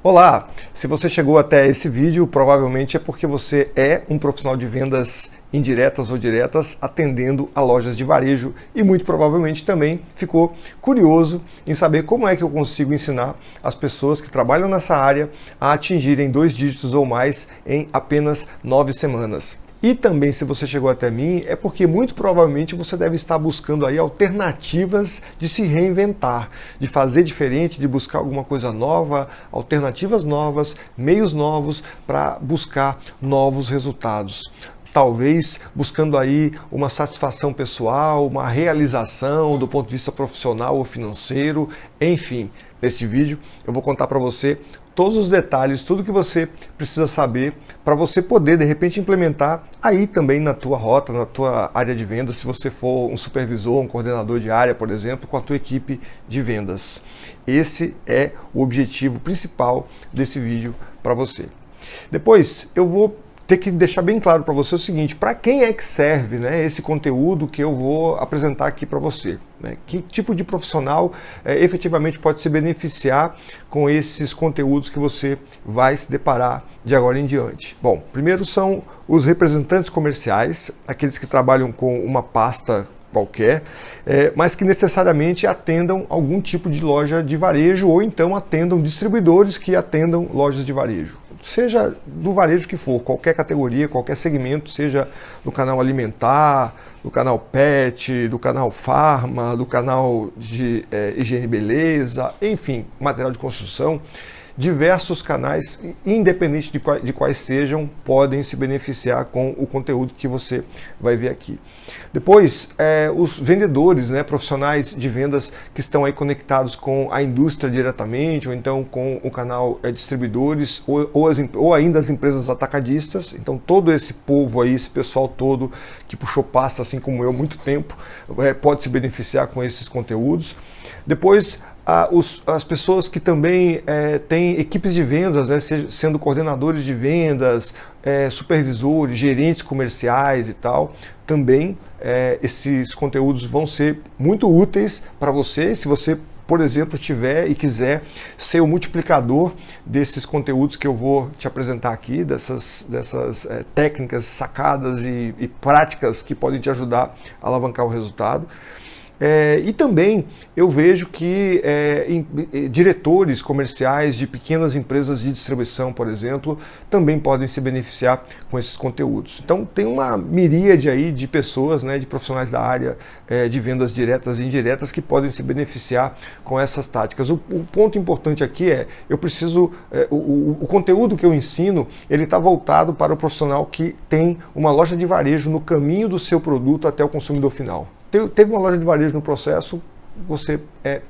Olá! Se você chegou até esse vídeo, provavelmente é porque você é um profissional de vendas indiretas ou diretas atendendo a lojas de varejo e muito provavelmente também ficou curioso em saber como é que eu consigo ensinar as pessoas que trabalham nessa área a atingirem 2 dígitos ou mais em apenas 9 semanas. E também, se você chegou até mim, é porque muito provavelmente você deve estar buscando aí alternativas de se reinventar, de fazer diferente, de buscar alguma coisa nova, alternativas novas, meios novos para buscar novos resultados. Talvez buscando aí uma satisfação pessoal, uma realização do ponto de vista profissional ou financeiro, enfim. Neste vídeo eu vou contar para você todos os detalhes, tudo que você precisa saber para você poder de repente implementar aí também na tua rota, na tua área de vendas, se você for um supervisor, um coordenador de área, por exemplo, com a tua equipe de vendas. Esse é o objetivo principal desse vídeo para você. Depois eu vou ter que deixar bem claro para você o seguinte: para quem é que serve, né, esse conteúdo que eu vou apresentar aqui para você? Né? Que tipo de profissional efetivamente pode se beneficiar com esses conteúdos que você vai se deparar de agora em diante? Bom, primeiro são os representantes comerciais, aqueles que trabalham com uma pasta qualquer, mas que necessariamente atendam algum tipo de loja de varejo ou então atendam distribuidores que atendam lojas de varejo. Seja do varejo que for, qualquer categoria, qualquer segmento, seja do canal alimentar, do canal pet, do canal farma, do canal de higiene e beleza, enfim, material de construção. Diversos canais, independente de quais sejam, podem se beneficiar com o conteúdo que você vai ver aqui. Depois, os vendedores, né, profissionais de vendas que estão aí conectados com a indústria diretamente, ou então com o canal distribuidores, ou ainda as empresas atacadistas. Então todo esse povo aí, esse pessoal todo que puxou pasta, assim como eu, há muito tempo, pode se beneficiar com esses conteúdos. Depois, as pessoas que também têm equipes de vendas, né, sendo coordenadores de vendas, supervisores, gerentes comerciais e tal, também esses conteúdos vão ser muito úteis para você, se você, por exemplo, tiver e quiser ser o multiplicador desses conteúdos que eu vou te apresentar aqui, dessas técnicas, sacadas e práticas que podem te ajudar a alavancar o resultado. E também eu vejo que diretores comerciais de pequenas empresas de distribuição, por exemplo, também podem se beneficiar com esses conteúdos. Então tem uma miríade aí de pessoas, né, de profissionais da área de vendas diretas e indiretas que podem se beneficiar com essas táticas. O ponto importante aqui eu preciso, o conteúdo que eu ensino, ele está voltado para o profissional que tem uma loja de varejo no caminho do seu produto até o consumidor final. Teve uma loja de varejo no processo, você é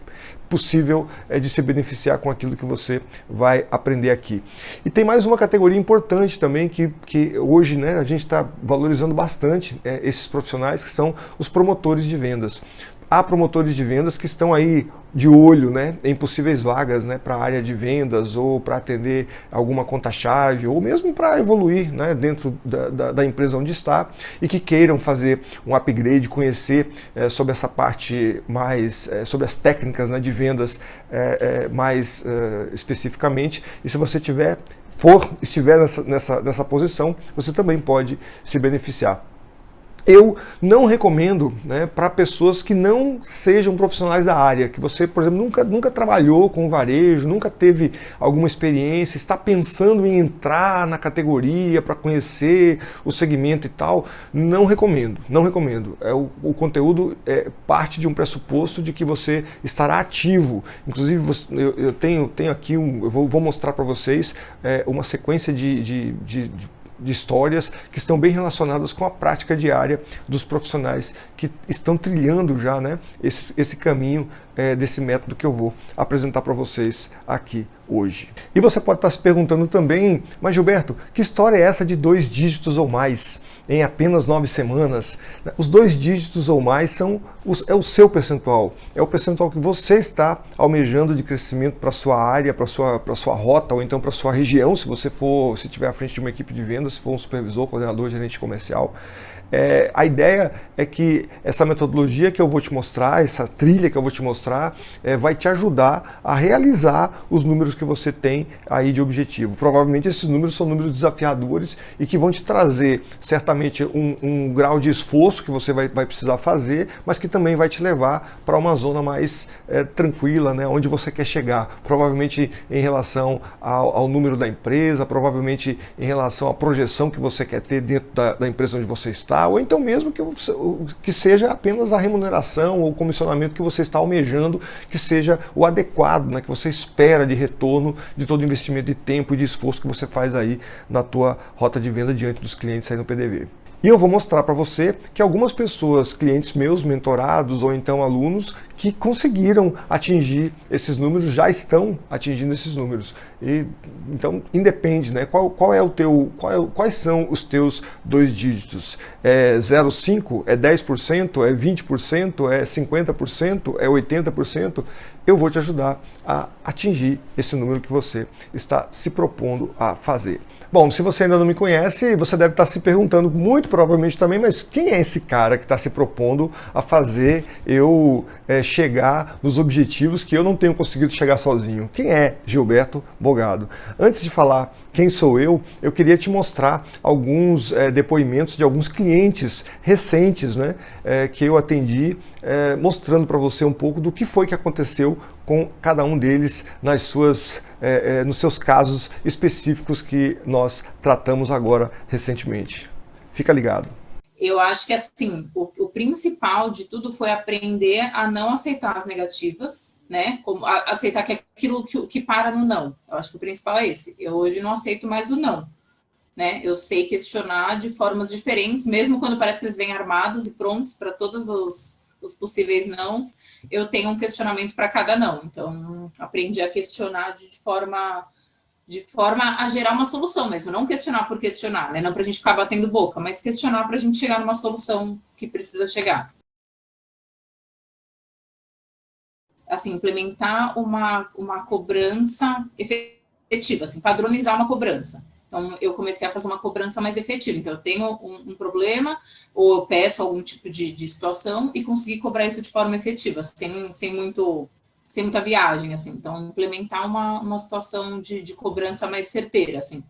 possível de se beneficiar com aquilo que você vai aprender aqui. E tem mais uma categoria importante também que hoje, né, a gente está valorizando bastante esses profissionais, que são os promotores de vendas. Há promotores de vendas que estão aí de olho, né, em possíveis vagas, né, para a área de vendas ou para atender alguma conta-chave ou mesmo para evoluir, né, dentro da empresa onde está e que queiram fazer um upgrade, conhecer sobre essa parte mais, sobre as técnicas, né, de vendas mais especificamente. E se você estiver nessa posição, você também pode se beneficiar. Eu não recomendo, né, para pessoas que não sejam profissionais da área, que você, por exemplo, nunca trabalhou com varejo, nunca teve alguma experiência, está pensando em entrar na categoria para conhecer o segmento e tal. Não recomendo. O conteúdo parte de um pressuposto de que você estará ativo. Inclusive, eu tenho aqui, eu vou mostrar para vocês uma sequência de histórias que estão bem relacionadas com a prática diária dos profissionais que estão trilhando já, né, esse caminho desse método que eu vou apresentar para vocês aqui hoje. E você pode estar se perguntando também: mas Gilberto, que história é essa de 2 dígitos ou mais? em apenas 9 semanas, os 2 dígitos ou mais é o seu percentual. É o percentual que você está almejando de crescimento para a sua área, para a sua rota, ou então para a sua região, se você estiver à frente de uma equipe de vendas, se for um supervisor, coordenador, gerente comercial. A ideia é que essa metodologia que eu vou te mostrar, essa trilha que eu vou te mostrar, vai te ajudar a realizar os números que você tem aí de objetivo. Provavelmente esses números são números desafiadores e que vão te trazer certamente um grau de esforço que você vai precisar fazer, mas que também vai te levar para uma zona mais tranquila, né, onde você quer chegar. Provavelmente em relação ao número da empresa, provavelmente em relação à projeção que você quer ter dentro da empresa onde você está, ou então mesmo que seja apenas a remuneração ou o comissionamento que você está almejando, que seja o adequado, né, que você espera de retorno de todo o investimento de tempo e de esforço que você faz aí na tua rota de venda diante dos clientes aí no PDV. E eu vou mostrar para você que algumas pessoas, clientes meus, mentorados ou então alunos, que conseguiram atingir esses números, já estão atingindo esses números. Então, independe, né? Quais são os teus 2 dígitos? É 0,5? É 10%? É 20%? É 50%? É 80%? Eu vou te ajudar a atingir esse número que você está se propondo a fazer. Bom, se você ainda não me conhece, você deve estar se perguntando, muito provavelmente também, mas quem é esse cara que está se propondo a fazer eu chegar nos objetivos que eu não tenho conseguido chegar sozinho? Quem é Gilberto Bogado? Antes de falar quem sou eu queria te mostrar alguns depoimentos de alguns clientes recentes, né, que eu atendi, mostrando para você um pouco do que foi que aconteceu com cada um deles nos seus casos específicos que nós tratamos agora recentemente. Fica ligado. Eu acho que assim, o principal de tudo foi aprender a não aceitar as negativas, né? Como aceitar que aquilo que para no não. Eu acho que o principal é esse. Eu hoje não aceito mais o não, né? Eu sei questionar de formas diferentes, mesmo quando parece que eles vêm armados e prontos para todos os possíveis nãos, eu tenho um questionamento para cada não. Então, aprendi a questionar de forma a gerar uma solução mesmo, não questionar por questionar, né? Não para a gente ficar batendo boca, mas questionar para a gente chegar numa solução que precisa chegar. Assim, implementar uma cobrança efetiva, assim, padronizar uma cobrança. Então, eu comecei a fazer uma cobrança mais efetiva. Então, eu tenho um problema, ou eu peço algum tipo de situação e consegui cobrar isso de forma efetiva, sem muita viagem, assim. Então, implementar uma situação de cobrança mais certeira, assim.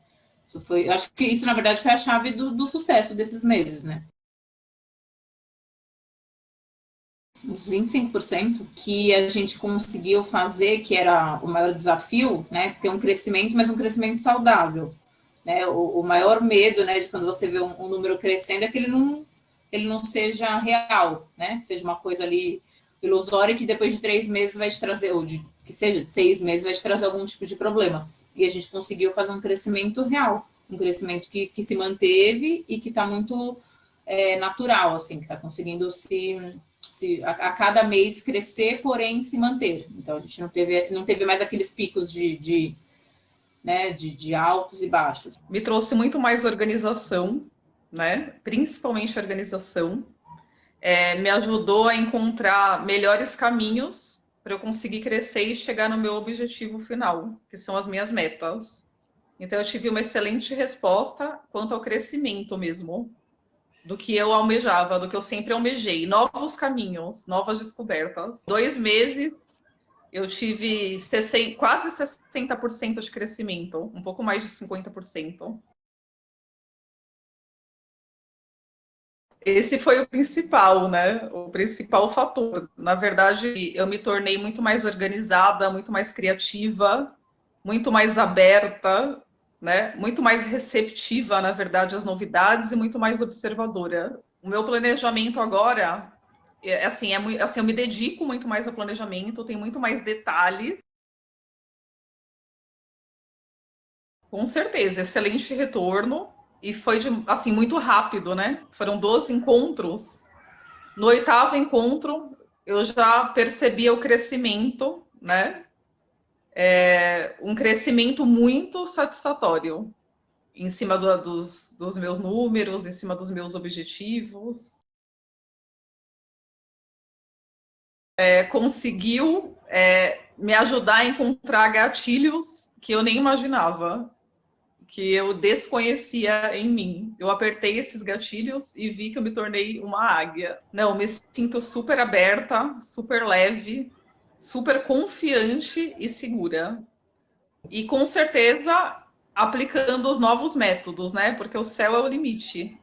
Eu acho que isso, na verdade, foi a chave do sucesso desses meses, né? Uns 25% que a gente conseguiu fazer, que era o maior desafio, né? Ter um crescimento, mas um crescimento saudável. Né? O maior medo, né, de quando você vê um número crescendo é que ele não seja real, né? Seja uma coisa ali ilusória que depois de 3 meses vai te trazer, que seja de 6 meses, vai te trazer algum tipo de problema. E a gente conseguiu fazer um crescimento real, um crescimento que se manteve e que está muito natural, assim, que está conseguindo a cada mês crescer, porém se manter. Então a gente não teve mais aqueles picos de altos e baixos. Me trouxe muito mais organização, né? Principalmente organização. Me ajudou a encontrar melhores caminhos para eu conseguir crescer e chegar no meu objetivo final, que são as minhas metas. Então, eu tive uma excelente resposta quanto ao crescimento mesmo, do que eu almejava, do que eu sempre almejei. Novos caminhos, novas descobertas. 2 meses, eu tive quase 60% de crescimento, um pouco mais de 50%. Esse foi o principal, né? O principal fator. Na verdade, eu me tornei muito mais organizada, muito mais criativa, muito mais aberta, né? Muito mais receptiva, na verdade, às novidades e muito mais observadora. O meu planejamento agora, assim, eu me dedico muito mais ao planejamento, tem muito mais detalhes. Com certeza, excelente retorno. E foi, assim, muito rápido, né? Foram 12 encontros. No 8º encontro, eu já percebia o crescimento, né? Um crescimento muito satisfatório. em cima dos meus números, em cima dos meus objetivos. Conseguiu me ajudar a encontrar gatilhos que eu nem imaginava, que eu desconhecia em mim. Eu apertei esses gatilhos e vi que eu me tornei uma águia. Não, me sinto super aberta, super leve, super confiante e segura. E com certeza aplicando os novos métodos, né? Porque o céu é o limite.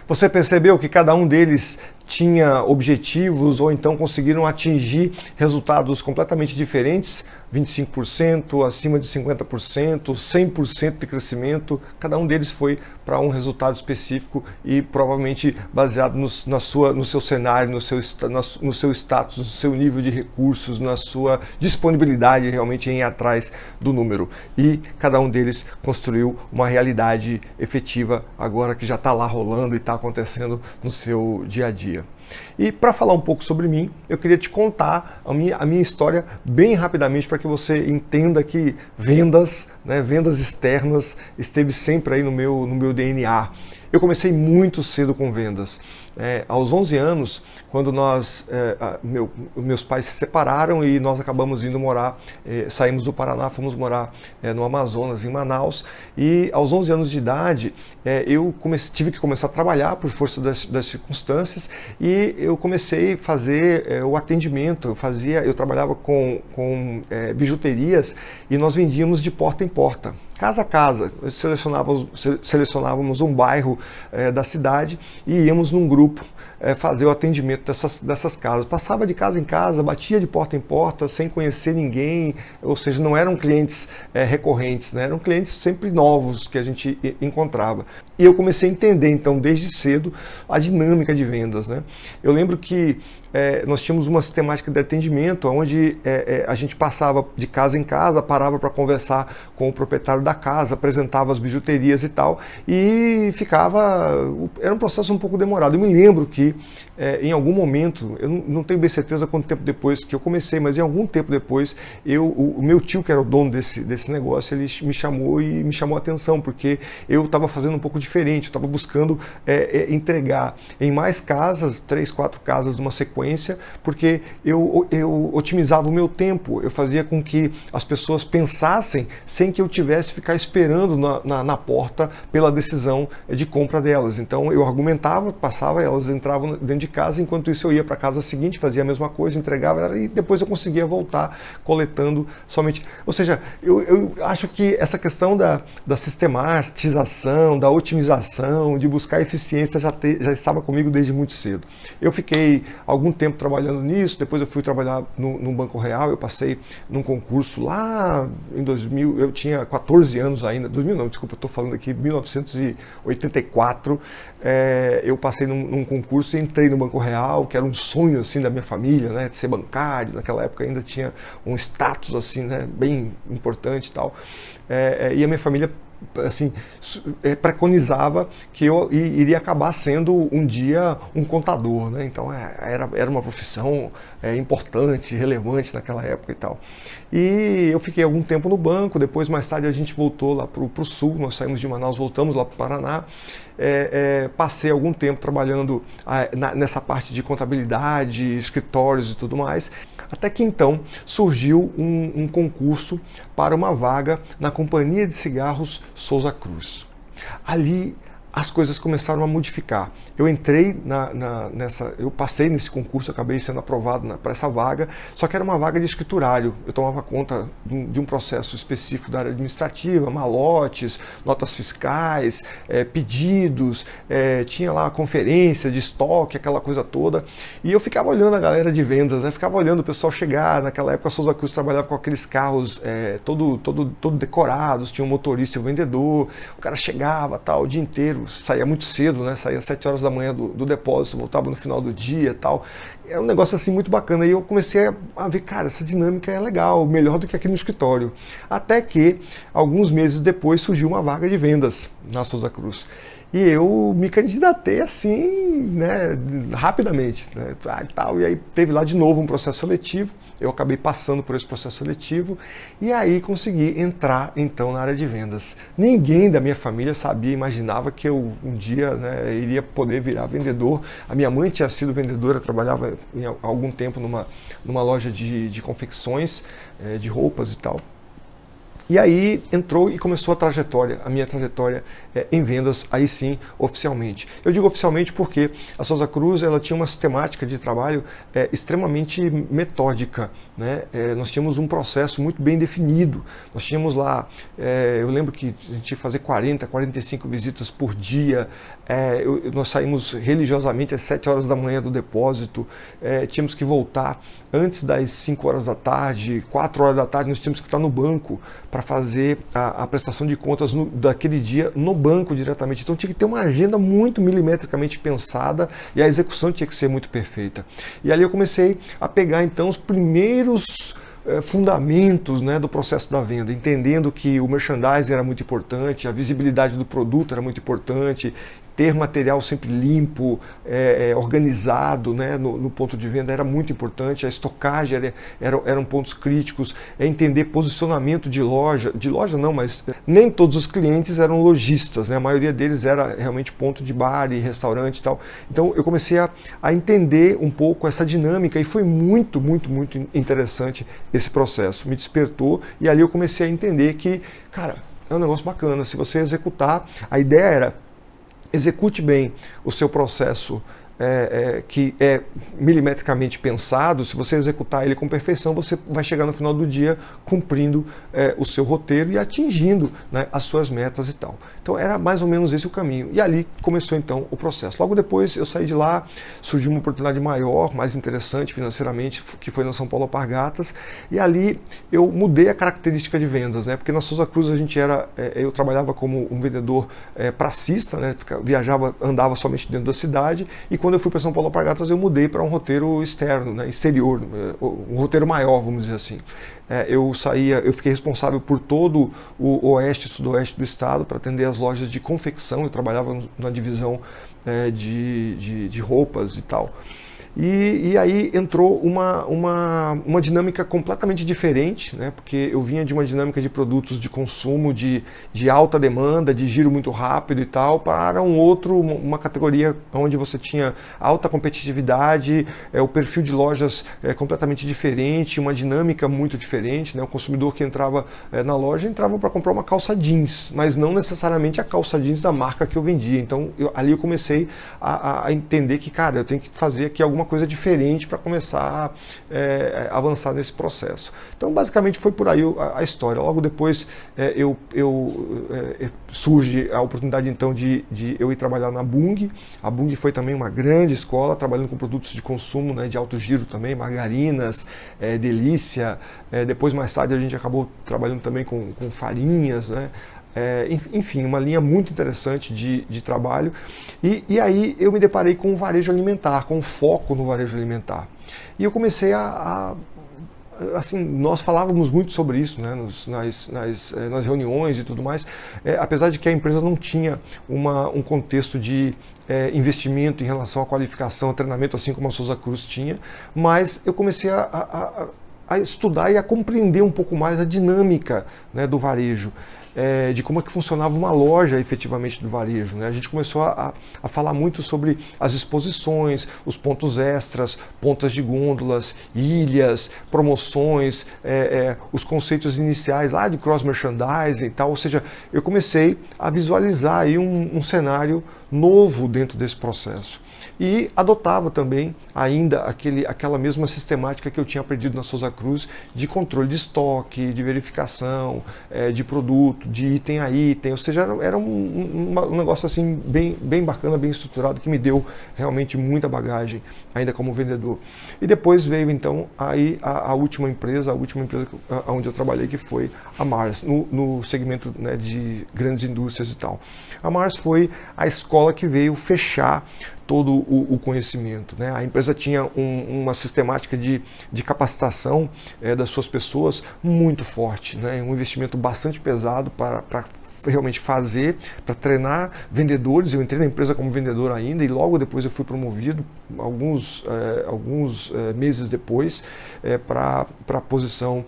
Você percebeu que cada um deles tinha objetivos ou então conseguiram atingir resultados completamente diferentes? 25%, acima de 50%, 100% de crescimento, cada um deles foi para um resultado específico e provavelmente baseado no seu cenário, no seu status, no seu nível de recursos, na sua disponibilidade realmente em ir atrás do número. E cada um deles construiu uma realidade efetiva agora que já está lá rolando e está acontecendo no seu dia a dia. E para falar um pouco sobre mim, eu queria te contar a minha história bem rapidamente para que você entenda que vendas, né, vendas externas, esteve sempre aí no meu DNA. Eu comecei muito cedo com vendas. Aos 11 anos, quando meus pais se separaram e nós acabamos indo morar, saímos do Paraná, fomos morar no Amazonas, em Manaus, e aos 11 anos de idade eu tive que começar a trabalhar por força das circunstâncias e eu comecei a fazer o atendimento, eu trabalhava com bijuterias e nós vendíamos de porta em porta. Casa a casa, selecionávamos um bairro da cidade e íamos num grupo fazer o atendimento dessas casas. Passava de casa em casa, batia de porta em porta, sem conhecer ninguém, ou seja, não eram clientes recorrentes, né? Eram clientes sempre novos que a gente encontrava. E eu comecei a entender, então, desde cedo, a dinâmica de vendas, né? Eu lembro que nós tínhamos uma sistemática de atendimento onde a gente passava de casa em casa, parava para conversar com o proprietário da casa, apresentava as bijuterias e tal, e era um processo um pouco demorado. Eu me lembro que em algum momento, eu não tenho bem certeza quanto tempo depois que eu comecei, mas em algum tempo depois, o meu tio, que era o dono desse negócio, ele me chamou e me chamou a atenção, porque eu estava fazendo um pouco diferente, eu estava buscando entregar em mais casas, 3, 4 casas numa sequência, porque eu otimizava o meu tempo, eu fazia com que as pessoas pensassem sem que eu tivesse que ficar esperando na porta pela decisão de compra delas. Então eu argumentava, passava, elas entravam dentro de casa, enquanto isso eu ia para a casa seguinte, fazia a mesma coisa, entregava e depois eu conseguia voltar coletando somente. Ou seja, eu acho que essa questão da sistematização, da otimização, de buscar eficiência já estava comigo desde muito cedo. Eu fiquei algum tempo trabalhando nisso, depois eu fui trabalhar no Banco Real, eu passei num concurso lá em 2000, eu tinha 14 anos ainda, 2000 não, desculpa, estou falando aqui, 1984, eu passei num concurso e entrei no Banco Real, que era um sonho assim da minha família, né, de ser bancário, naquela época ainda tinha um status assim, né, bem importante e tal, e a minha família assim, preconizava que eu iria acabar sendo um dia um contador, né? Então era uma profissão importante, relevante naquela época e tal. E eu fiquei algum tempo no banco, depois mais tarde a gente voltou lá para o sul, nós saímos de Manaus, voltamos lá para o Paraná, passei algum tempo trabalhando nessa parte de contabilidade, escritórios e tudo mais, até que então surgiu um concurso para uma vaga na Companhia de Cigarros Souza Cruz. Ali as coisas começaram a modificar. eu entrei eu passei nesse concurso, acabei sendo aprovado para essa vaga, só que era uma vaga de escriturário. Eu tomava conta de um processo específico da área administrativa, malotes, notas fiscais, pedidos, tinha lá a conferência de estoque, aquela coisa toda, e eu ficava olhando a galera de vendas, né? Ficava olhando o pessoal chegar. Naquela época a Souza Cruz trabalhava com aqueles carros todo decorados, tinha um motorista e um vendedor, o cara chegava tal, o dia inteiro, saía muito cedo, né? Saía às 7 horas da manhã do depósito, voltava no final do dia tal. É um negócio assim muito bacana. E eu comecei a ver, cara, essa dinâmica é legal, melhor do que aqui no escritório. Até que, alguns meses depois, surgiu uma vaga de vendas na Souza Cruz. E eu me candidatei assim, né, rapidamente, né, e aí teve lá de novo um processo seletivo, eu acabei passando por esse processo seletivo e aí consegui entrar então na área de vendas. Ninguém da minha família sabia, imaginava que eu um dia, né, iria poder virar vendedor. A minha mãe tinha sido vendedora, trabalhava há algum tempo numa loja de confecções, de roupas e tal. E aí entrou e começou a minha trajetória em vendas, aí sim, oficialmente. Eu digo oficialmente porque a Souza Cruz ela tinha uma sistemática de trabalho extremamente metódica, né? Nós tínhamos um processo muito bem definido. Nós tínhamos lá, eu lembro que a gente ia fazer 40, 45 visitas por dia. Nós saímos religiosamente às 7 horas da manhã do depósito, tínhamos que voltar antes das 5 horas da tarde, 4 horas da tarde, nós tínhamos que estar no banco para fazer a prestação de contas daquele dia no banco diretamente. Então tinha que ter uma agenda muito milimetricamente pensada e a execução tinha que ser muito perfeita. E ali eu comecei a pegar então os primeiros fundamentos, né, do processo da venda, entendendo que o merchandising era muito importante, a visibilidade do produto era muito importante, ter material sempre limpo, organizado, né, no ponto de venda era muito importante, a estocagem eram pontos críticos, entender posicionamento de loja não, mas nem todos os clientes eram lojistas, né, a maioria deles era realmente ponto de bar e restaurante e tal. Então eu comecei a entender um pouco essa dinâmica e foi muito, muito, muito interessante esse processo, me despertou e ali eu comecei a entender que, cara, é um negócio bacana, se você executar, a ideia era execute bem o seu processo que é milimetricamente pensado. Se você executar ele com perfeição, você vai chegar no final do dia cumprindo o seu roteiro e atingindo, né, as suas metas e tal. Então era mais ou menos esse o caminho. E ali começou então o processo. Logo depois eu saí de lá, surgiu uma oportunidade maior, mais interessante financeiramente, que foi na São Paulo Alpargatas, e ali eu mudei a característica de vendas, né, porque na Souza Cruz eu trabalhava como um vendedor pracista, né, viajava, andava somente dentro da cidade, e quando eu fui para São Paulo Alpargatas eu mudei para um roteiro externo, né, exterior, um roteiro maior, vamos dizer assim. Eu fiquei responsável por todo o oeste e sudoeste do estado para atender as lojas de confecção. Eu trabalhava na divisão de roupas e tal. E aí entrou uma dinâmica completamente diferente, né? Porque eu vinha de uma dinâmica de produtos de consumo de alta demanda, de giro muito rápido e tal, para uma categoria onde você tinha alta competitividade, o perfil de lojas completamente diferente, uma dinâmica muito diferente, né? O consumidor que entrava na loja entrava para comprar uma calça jeans, mas não necessariamente a calça jeans da marca que eu vendia. Então ali eu comecei a entender que, cara, eu tenho que fazer aqui alguma coisa diferente para começar a avançar nesse processo. Então, basicamente, foi por aí a história. Logo depois, surge a oportunidade, então, de eu ir trabalhar na Bung. A Bung foi também uma grande escola, trabalhando com produtos de consumo, né, de alto giro também, margarinas, delícia. Depois, mais tarde, a gente acabou trabalhando também com farinhas, né? Enfim, uma linha muito interessante de trabalho. E aí eu me deparei com o varejo alimentar, com foco no varejo alimentar. E eu comecei assim, nós falávamos muito sobre isso, né, nas reuniões e tudo mais, apesar de que a empresa não tinha um contexto de investimento em relação à qualificação, treinamento, assim como a Souza Cruz tinha, mas eu comecei a estudar e a compreender um pouco mais a dinâmica, né, do varejo. de como é que funcionava uma loja efetivamente do varejo, né? A gente começou a falar muito sobre as exposições, os pontos extras, pontas de gôndolas, ilhas, promoções, os conceitos iniciais lá de cross-merchandising e tal. Ou seja, eu comecei a visualizar aí um cenário novo dentro desse processo. E adotava também ainda aquela mesma sistemática que eu tinha aprendido na Souza Cruz de controle de estoque, de verificação de produto, de item a item, ou seja, era um negócio assim bem bacana, bem estruturado, que me deu realmente muita bagagem ainda como vendedor. E depois veio então aí a última empresa onde eu trabalhei, que foi a Mars, no segmento, né, de grandes indústrias e tal. A Mars foi a escola que veio fechar todo o conhecimento, né? A empresa tinha uma sistemática de capacitação das suas pessoas muito forte, né? Um investimento bastante pesado para realmente para treinar vendedores. Eu entrei na empresa como vendedor ainda e logo depois eu fui promovido, alguns meses depois, para a posição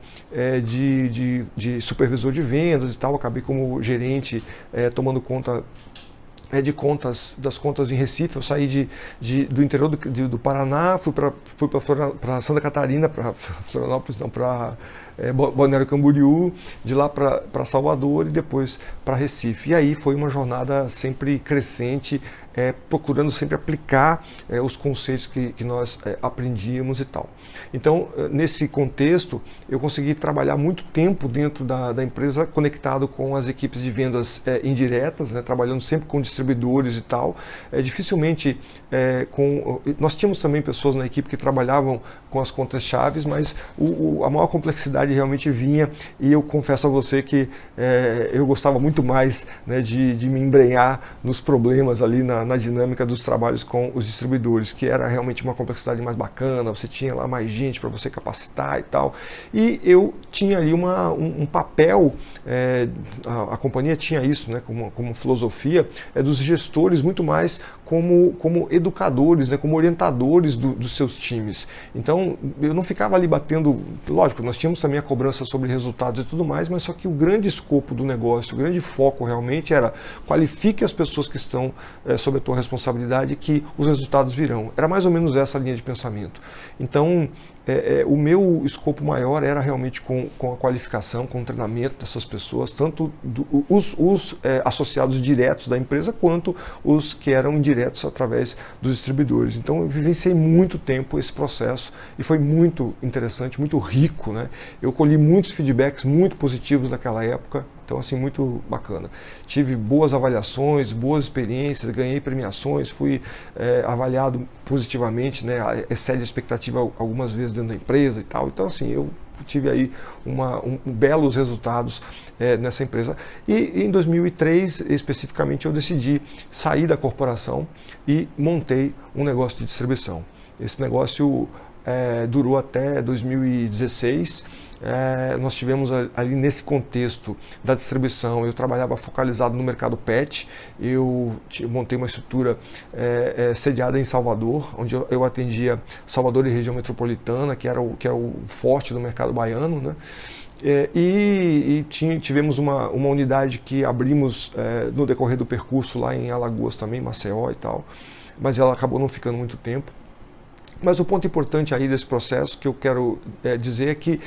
de supervisor de vendas e tal. Acabei como gerente, tomando conta das contas em Recife. Eu saí do interior do Paraná, fui para Santa Catarina, para Florianópolis, não, para Balneário Camboriú, de lá para Salvador e depois para Recife. E aí foi uma jornada sempre crescente, procurando sempre aplicar os conceitos que nós aprendíamos e tal. Então, nesse contexto, eu consegui trabalhar muito tempo dentro da empresa, conectado com as equipes de vendas indiretas, né, trabalhando sempre com distribuidores e tal. Dificilmente nós tínhamos também pessoas na equipe que trabalhavam com as contas chaves, mas a maior complexidade realmente vinha, e eu confesso a você que eu gostava muito mais, né, de me embrenhar nos problemas ali na dinâmica dos trabalhos com os distribuidores, que era realmente uma complexidade mais bacana. Você tinha lá mais gente para você capacitar e tal, e eu tinha ali um papel, a companhia tinha isso, né, como filosofia, dos gestores muito mais como educadores, né, como orientadores dos seus times. Então eu não ficava ali batendo, lógico, nós tínhamos também a cobrança sobre resultados e tudo mais, mas só que o grande escopo do negócio, o grande foco realmente era: qualifique as pessoas que estão sob a tua responsabilidade, que os resultados virão. Era mais ou menos essa linha de pensamento. Então o meu escopo maior era realmente com a qualificação, com o treinamento dessas pessoas, tanto os associados diretos da empresa, quanto os que eram indiretos através dos distribuidores. Então eu vivenciei muito tempo esse processo e foi muito interessante, muito rico, né? Eu colhi muitos feedbacks muito positivos naquela época. Então, assim, muito bacana. Tive boas avaliações, boas experiências, ganhei premiações, fui avaliado positivamente, né? Excede a expectativa algumas vezes dentro da empresa e tal. Então, assim, eu tive aí belos resultados nessa empresa. E em 2003, especificamente, eu decidi sair da corporação e montei um negócio de distribuição. Esse negócio durou até 2016. Nós tivemos ali nesse contexto da distribuição, eu trabalhava focalizado no mercado pet. Eu montei uma estrutura sediada em Salvador, onde eu atendia Salvador e região metropolitana, que era o forte do mercado baiano, né? Tivemos uma unidade que abrimos no decorrer do percurso lá em Alagoas também, Maceió e tal, mas ela acabou não ficando muito tempo. Mas o ponto importante aí desse processo que eu quero dizer é que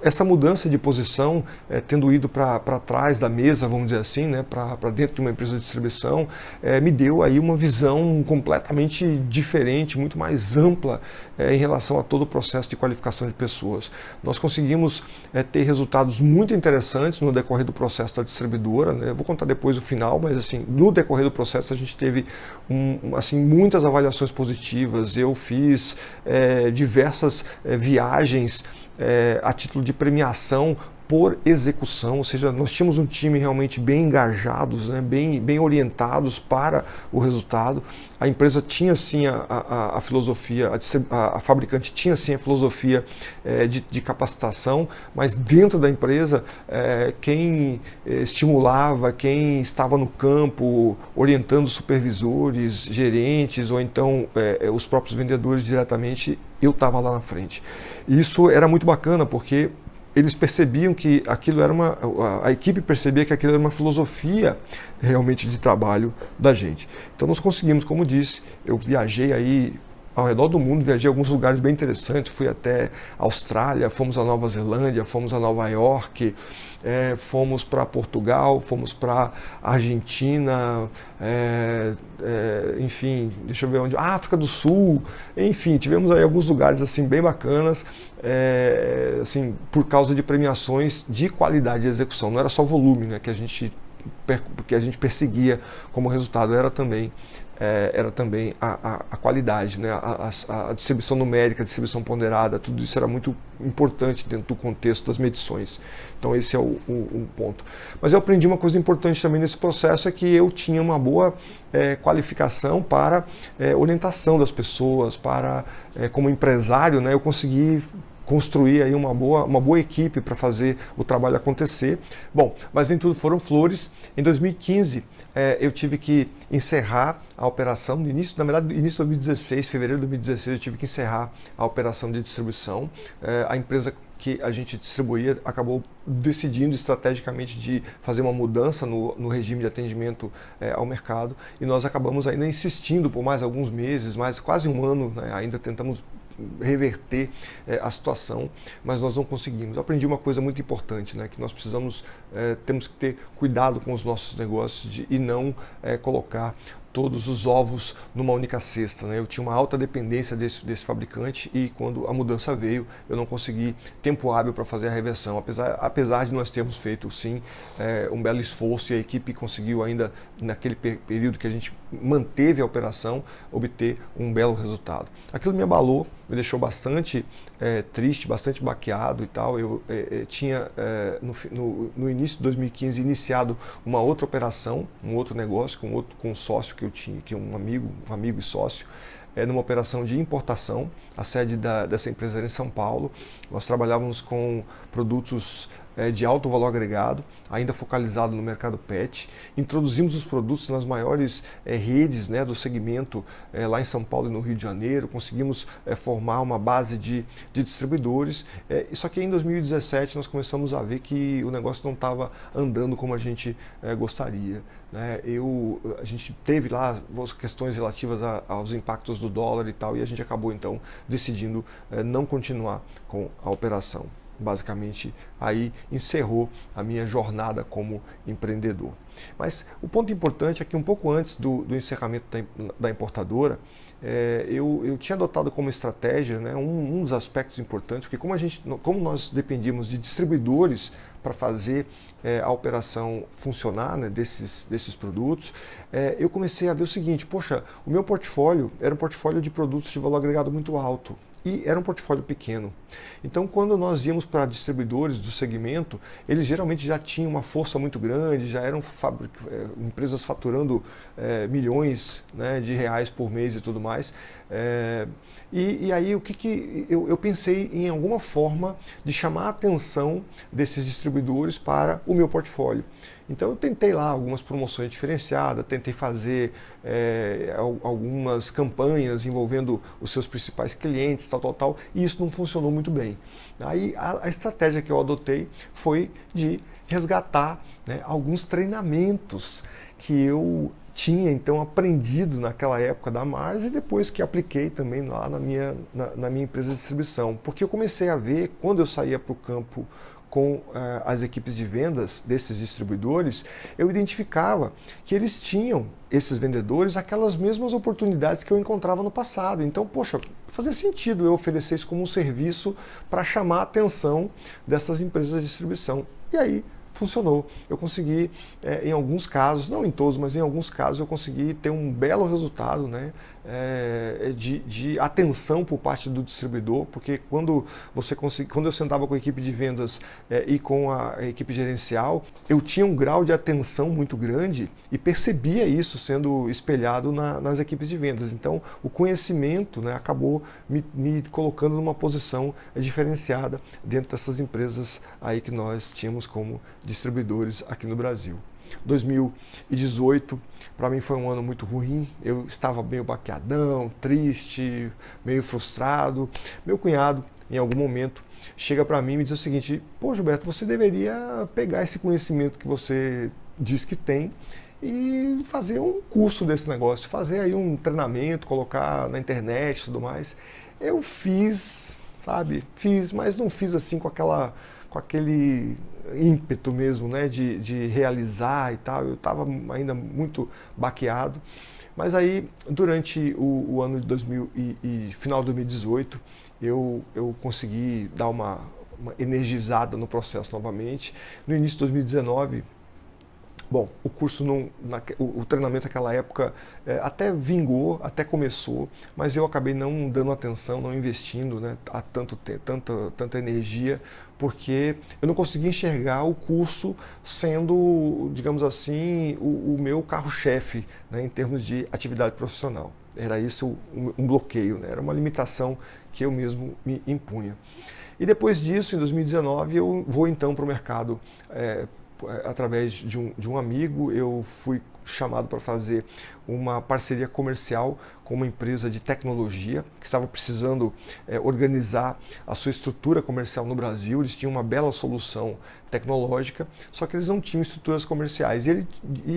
essa mudança de posição, tendo ido para trás da mesa, vamos dizer assim, né, para dentro de uma empresa de distribuição, me deu aí uma visão completamente diferente, muito mais ampla em relação a todo o processo de qualificação de pessoas. Nós conseguimos ter resultados muito interessantes no decorrer do processo da distribuidora, né? Eu vou contar depois o final, mas assim, no decorrer do processo a gente teve muitas avaliações positivas. Eu fiz diversas viagens a título de premiação por execução, ou seja, nós tínhamos um time realmente bem engajados, né, bem orientados para o resultado. A empresa tinha sim a filosofia, a fabricante tinha sim a filosofia de capacitação, mas dentro da empresa, quem estimulava, quem estava no campo, orientando supervisores, gerentes, ou então os próprios vendedores diretamente, eu estava lá na frente. Isso era muito bacana, porque eles percebiam que aquilo era a equipe percebia que aquilo era uma filosofia realmente de trabalho da gente. Então nós conseguimos, como disse, eu viajei aí ao redor do mundo, viajei a alguns lugares bem interessantes, fui até a Austrália, fomos a Nova Zelândia, fomos a Nova York, fomos para Portugal, fomos para Argentina, enfim, deixa eu ver onde, África do Sul, enfim, tivemos aí alguns lugares assim bem bacanas, assim, por causa de premiações de qualidade de execução, não era só volume, né, que a gente perseguia como resultado, era também a qualidade, né? A distribuição numérica, a distribuição ponderada, tudo isso era muito importante dentro do contexto das medições. Então esse é o ponto. Mas eu aprendi uma coisa importante também nesse processo, é que eu tinha uma boa qualificação para orientação das pessoas, para como empresário, né, eu consegui construir aí uma boa equipe para fazer o trabalho acontecer. Bom, mas nem tudo foram flores. Em 2015, eu tive que encerrar a operação, no início de 2016, fevereiro de 2016, eu tive que encerrar a operação de distribuição. A empresa que a gente distribuía acabou decidindo estrategicamente de fazer uma mudança no regime de atendimento ao mercado, e nós acabamos ainda insistindo por mais alguns meses, mais quase um ano, né, ainda tentamos reverter a situação, mas nós não conseguimos. Eu aprendi uma coisa muito importante, né, que nós temos que ter cuidado com os nossos negócios e não colocar todos os ovos numa única cesta, né? Eu tinha uma alta dependência desse fabricante, e quando a mudança veio, eu não consegui tempo hábil para fazer a reversão, apesar de nós termos feito sim um belo esforço, e a equipe conseguiu ainda, naquele período que a gente manteve a operação, obter um belo resultado. Aquilo me abalou, me deixou bastante triste, bastante baqueado e tal. Eu tinha, no início de 2015, iniciado uma outra operação, um outro negócio com um sócio que eu tinha, que é um amigo e sócio, numa operação de importação. A sede dessa empresa era em São Paulo. Nós trabalhávamos com produtos de alto valor agregado, ainda focalizado no mercado PET. Introduzimos os produtos nas maiores redes, né, do segmento lá em São Paulo e no Rio de Janeiro. Conseguimos formar uma base de distribuidores. Só que em 2017 nós começamos a ver que o negócio não estava andando como a gente gostaria, né? A gente teve lá questões relativas aos impactos do dólar e tal, e a gente acabou então decidindo não continuar com a operação. Basicamente, aí encerrou a minha jornada como empreendedor. Mas o ponto importante é que um pouco antes do encerramento da importadora, eu tinha adotado como estratégia, né, um dos aspectos importantes, porque como nós dependíamos de distribuidores para fazer a operação funcionar, né, desses produtos, eu comecei a ver o seguinte: poxa, o meu portfólio era um portfólio de produtos de valor agregado muito alto. E era um portfólio pequeno. Então, quando nós íamos para distribuidores do segmento, eles geralmente já tinham uma força muito grande, já eram empresas faturando milhões, né, de reais por mês e tudo mais. E aí eu pensei em alguma forma de chamar a atenção desses distribuidores para o meu portfólio. Então eu tentei lá algumas promoções diferenciadas, tentei fazer algumas campanhas envolvendo os seus principais clientes, tal, e isso não funcionou muito bem. Aí a estratégia que eu adotei foi de resgatar, né, alguns treinamentos que eu tinha então aprendido naquela época da Mars, e depois que apliquei também lá na minha empresa de distribuição. Porque eu comecei a ver, quando eu saía para o campo com as equipes de vendas desses distribuidores, eu identificava que eles tinham, esses vendedores, aquelas mesmas oportunidades que eu encontrava no passado. Então, poxa, fazia sentido eu oferecer isso como um serviço para chamar a atenção dessas empresas de distribuição. E aí funcionou. Eu consegui, em alguns casos, não em todos, mas em alguns casos eu consegui ter um belo resultado, né, de atenção por parte do distribuidor, porque quando eu sentava com a equipe de vendas e com a equipe gerencial, eu tinha um grau de atenção muito grande e percebia isso sendo espelhado nas equipes de vendas. Então, o conhecimento, né, acabou me colocando numa posição diferenciada dentro dessas empresas aí que nós tínhamos como distribuidores aqui no Brasil. 2018 para mim foi um ano muito ruim, eu estava meio baqueadão, triste, meio frustrado. Meu cunhado, em algum momento, chega para mim e me diz o seguinte: pô, Gilberto, você deveria pegar esse conhecimento que você diz que tem e fazer um curso desse negócio, fazer aí um treinamento, colocar na internet e tudo mais. Eu fiz, sabe, mas não fiz assim com aquele ímpeto mesmo, né, de realizar e tal. Eu estava ainda muito baqueado. Mas aí, durante o ano de final de 2018, eu consegui dar uma energizada no processo novamente. No início de 2019, bom, o curso, o treinamento naquela época até vingou, até começou, mas eu acabei não dando atenção, não investindo, né, há tanta energia, porque eu não conseguia enxergar o curso sendo, digamos assim, o meu carro-chefe, né, em termos de atividade profissional. Era isso um bloqueio, né, era uma limitação que eu mesmo me impunha. E depois disso, em 2019, eu vou então para o mercado através de um amigo. Eu fui chamado para fazer uma parceria comercial com uma empresa de tecnologia que estava precisando organizar a sua estrutura comercial no Brasil. Eles tinham uma bela solução tecnológica, só que eles não tinham estruturas comerciais. E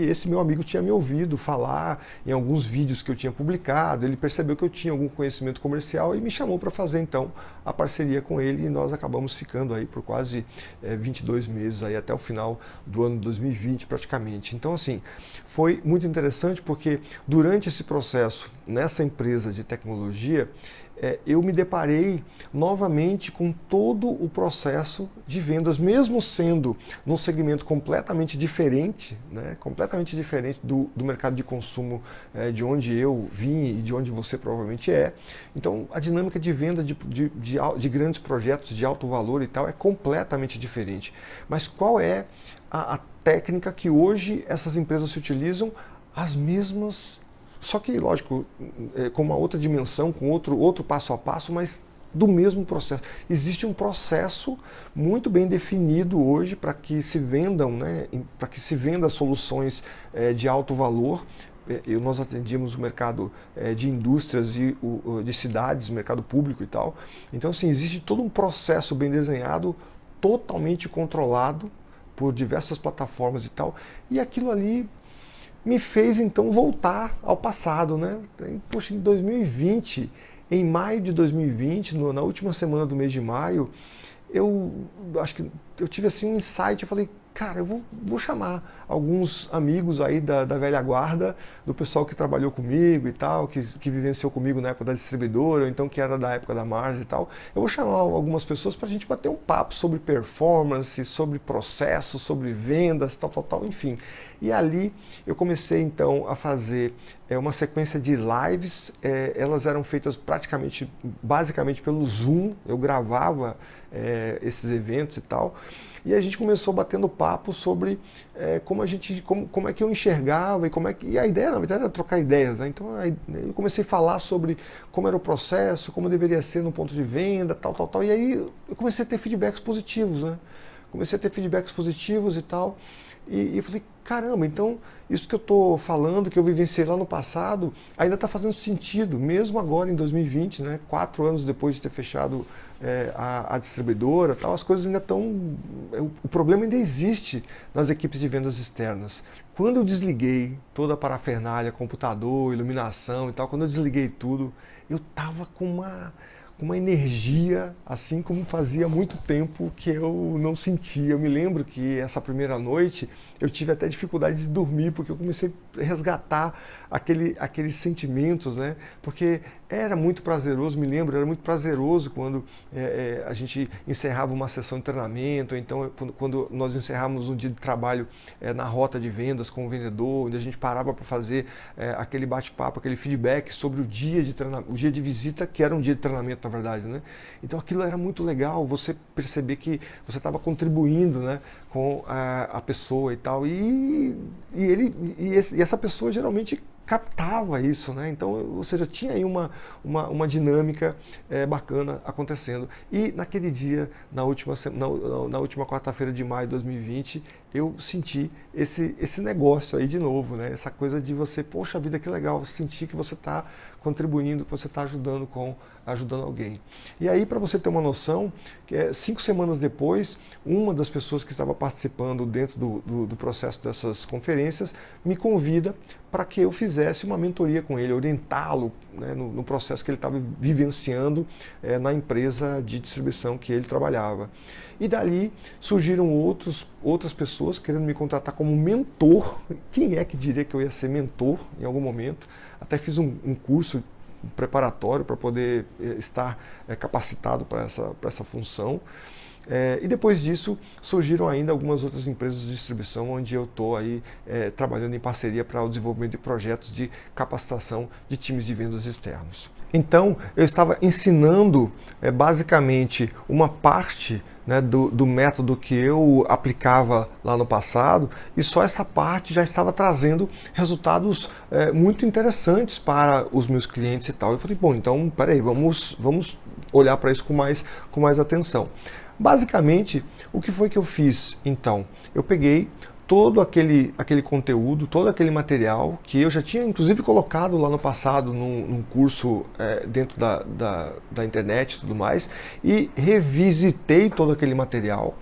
esse meu amigo tinha me ouvido falar em alguns vídeos que eu tinha publicado, ele percebeu que eu tinha algum conhecimento comercial e me chamou para fazer então a parceria com ele, e nós acabamos ficando aí por quase 22 meses, aí até o final do ano de 2020 praticamente. Então assim, foi muito interessante porque durante esse processo, nessa empresa de tecnologia, eu me deparei novamente com todo o processo de vendas, mesmo sendo num segmento completamente diferente, né, completamente diferente do mercado de consumo de onde eu vim e de onde você provavelmente é. Então, a dinâmica de venda de grandes projetos de alto valor e tal é completamente diferente. Mas qual é a técnica que hoje essas empresas se utilizam? As mesmas. Só que, lógico, com uma outra dimensão, com outro passo a passo, mas do mesmo processo. Existe um processo muito bem definido hoje para que se vendam, né, para que se venda soluções de alto valor. Nós atendíamos o mercado de indústrias e de cidades, o mercado público e tal. Então, assim, existe todo um processo bem desenhado, totalmente controlado por diversas plataformas e tal. E aquilo ali me fez então voltar ao passado, né? Poxa, em 2020, em maio de 2020, na última semana do mês de maio, eu acho que eu tive assim um insight. Eu falei, cara, eu vou chamar alguns amigos aí da velha guarda, do pessoal que trabalhou comigo e tal, que vivenciou comigo na época da distribuidora, ou então que era da época da Mars e tal. Eu vou chamar algumas pessoas para a gente bater um papo sobre performance, sobre processo, sobre vendas, tal, enfim. E ali eu comecei então a fazer uma sequência de lives. Elas eram feitas basicamente pelo Zoom. Eu gravava esses eventos e tal. E a gente começou batendo papo sobre como é que eu enxergava e a ideia, na verdade, era trocar ideias, né? Então eu comecei a falar sobre como era o processo, como deveria ser no ponto de venda, tal. E aí eu comecei a ter feedbacks positivos, né? Comecei a ter feedbacks positivos e tal. E eu falei, caramba, então isso que eu estou falando, que eu vivenciei lá no passado, ainda está fazendo sentido, mesmo agora em 2020, né? 4 anos depois de ter fechado a distribuidora, tal, as coisas ainda estão. O problema ainda existe nas equipes de vendas externas. Quando eu desliguei toda a parafernália, computador, iluminação e tal, quando eu desliguei tudo, eu estava com uma energia, assim como fazia muito tempo que eu não sentia. Eu me lembro que essa primeira noite eu tive até dificuldade de dormir, porque eu comecei a resgatar aqueles sentimentos, né? Porque era muito prazeroso, me lembro, era muito prazeroso quando a gente encerrava uma sessão de treinamento, ou então quando nós encerrávamos um dia de trabalho na rota de vendas com o vendedor, onde a gente parava para fazer aquele bate-papo, aquele feedback sobre o dia de treinamento, o dia de visita, que era um dia de treinamento, na verdade, né? Então aquilo era muito legal, você perceber que você estava contribuindo, né, com a pessoa e tal, e essa pessoa geralmente captava isso, né? Então, ou seja, tinha aí uma dinâmica bacana acontecendo. E naquele dia, na última quarta-feira de maio de 2020, eu senti esse negócio aí de novo, né? Essa coisa de você, poxa vida, que legal, sentir que você está contribuindo, que você está ajudando alguém. E aí, para você ter uma noção, 5 semanas depois, uma das pessoas que estava participando dentro do processo dessas conferências me convida para que eu fizesse uma mentoria com ele, orientá-lo, né, no processo que ele estava vivenciando na empresa de distribuição que ele trabalhava. E dali surgiram outras pessoas querendo me contratar como mentor. Quem é que diria que eu ia ser mentor em algum momento? Até fiz um curso preparatório para poder estar capacitado para essa função. E depois disso surgiram ainda algumas outras empresas de distribuição onde eu estou aí trabalhando em parceria para o desenvolvimento de projetos de capacitação de times de vendas externos. Então eu estava ensinando basicamente uma parte, né, do método que eu aplicava lá no passado, e só essa parte já estava trazendo resultados muito interessantes para os meus clientes e tal. Eu falei, bom, então peraí, vamos olhar para isso com mais atenção. Basicamente, o que foi que eu fiz então? Eu peguei todo aquele conteúdo, todo aquele material que eu já tinha inclusive colocado lá no passado num curso dentro da internet e tudo mais, e revisitei todo aquele material,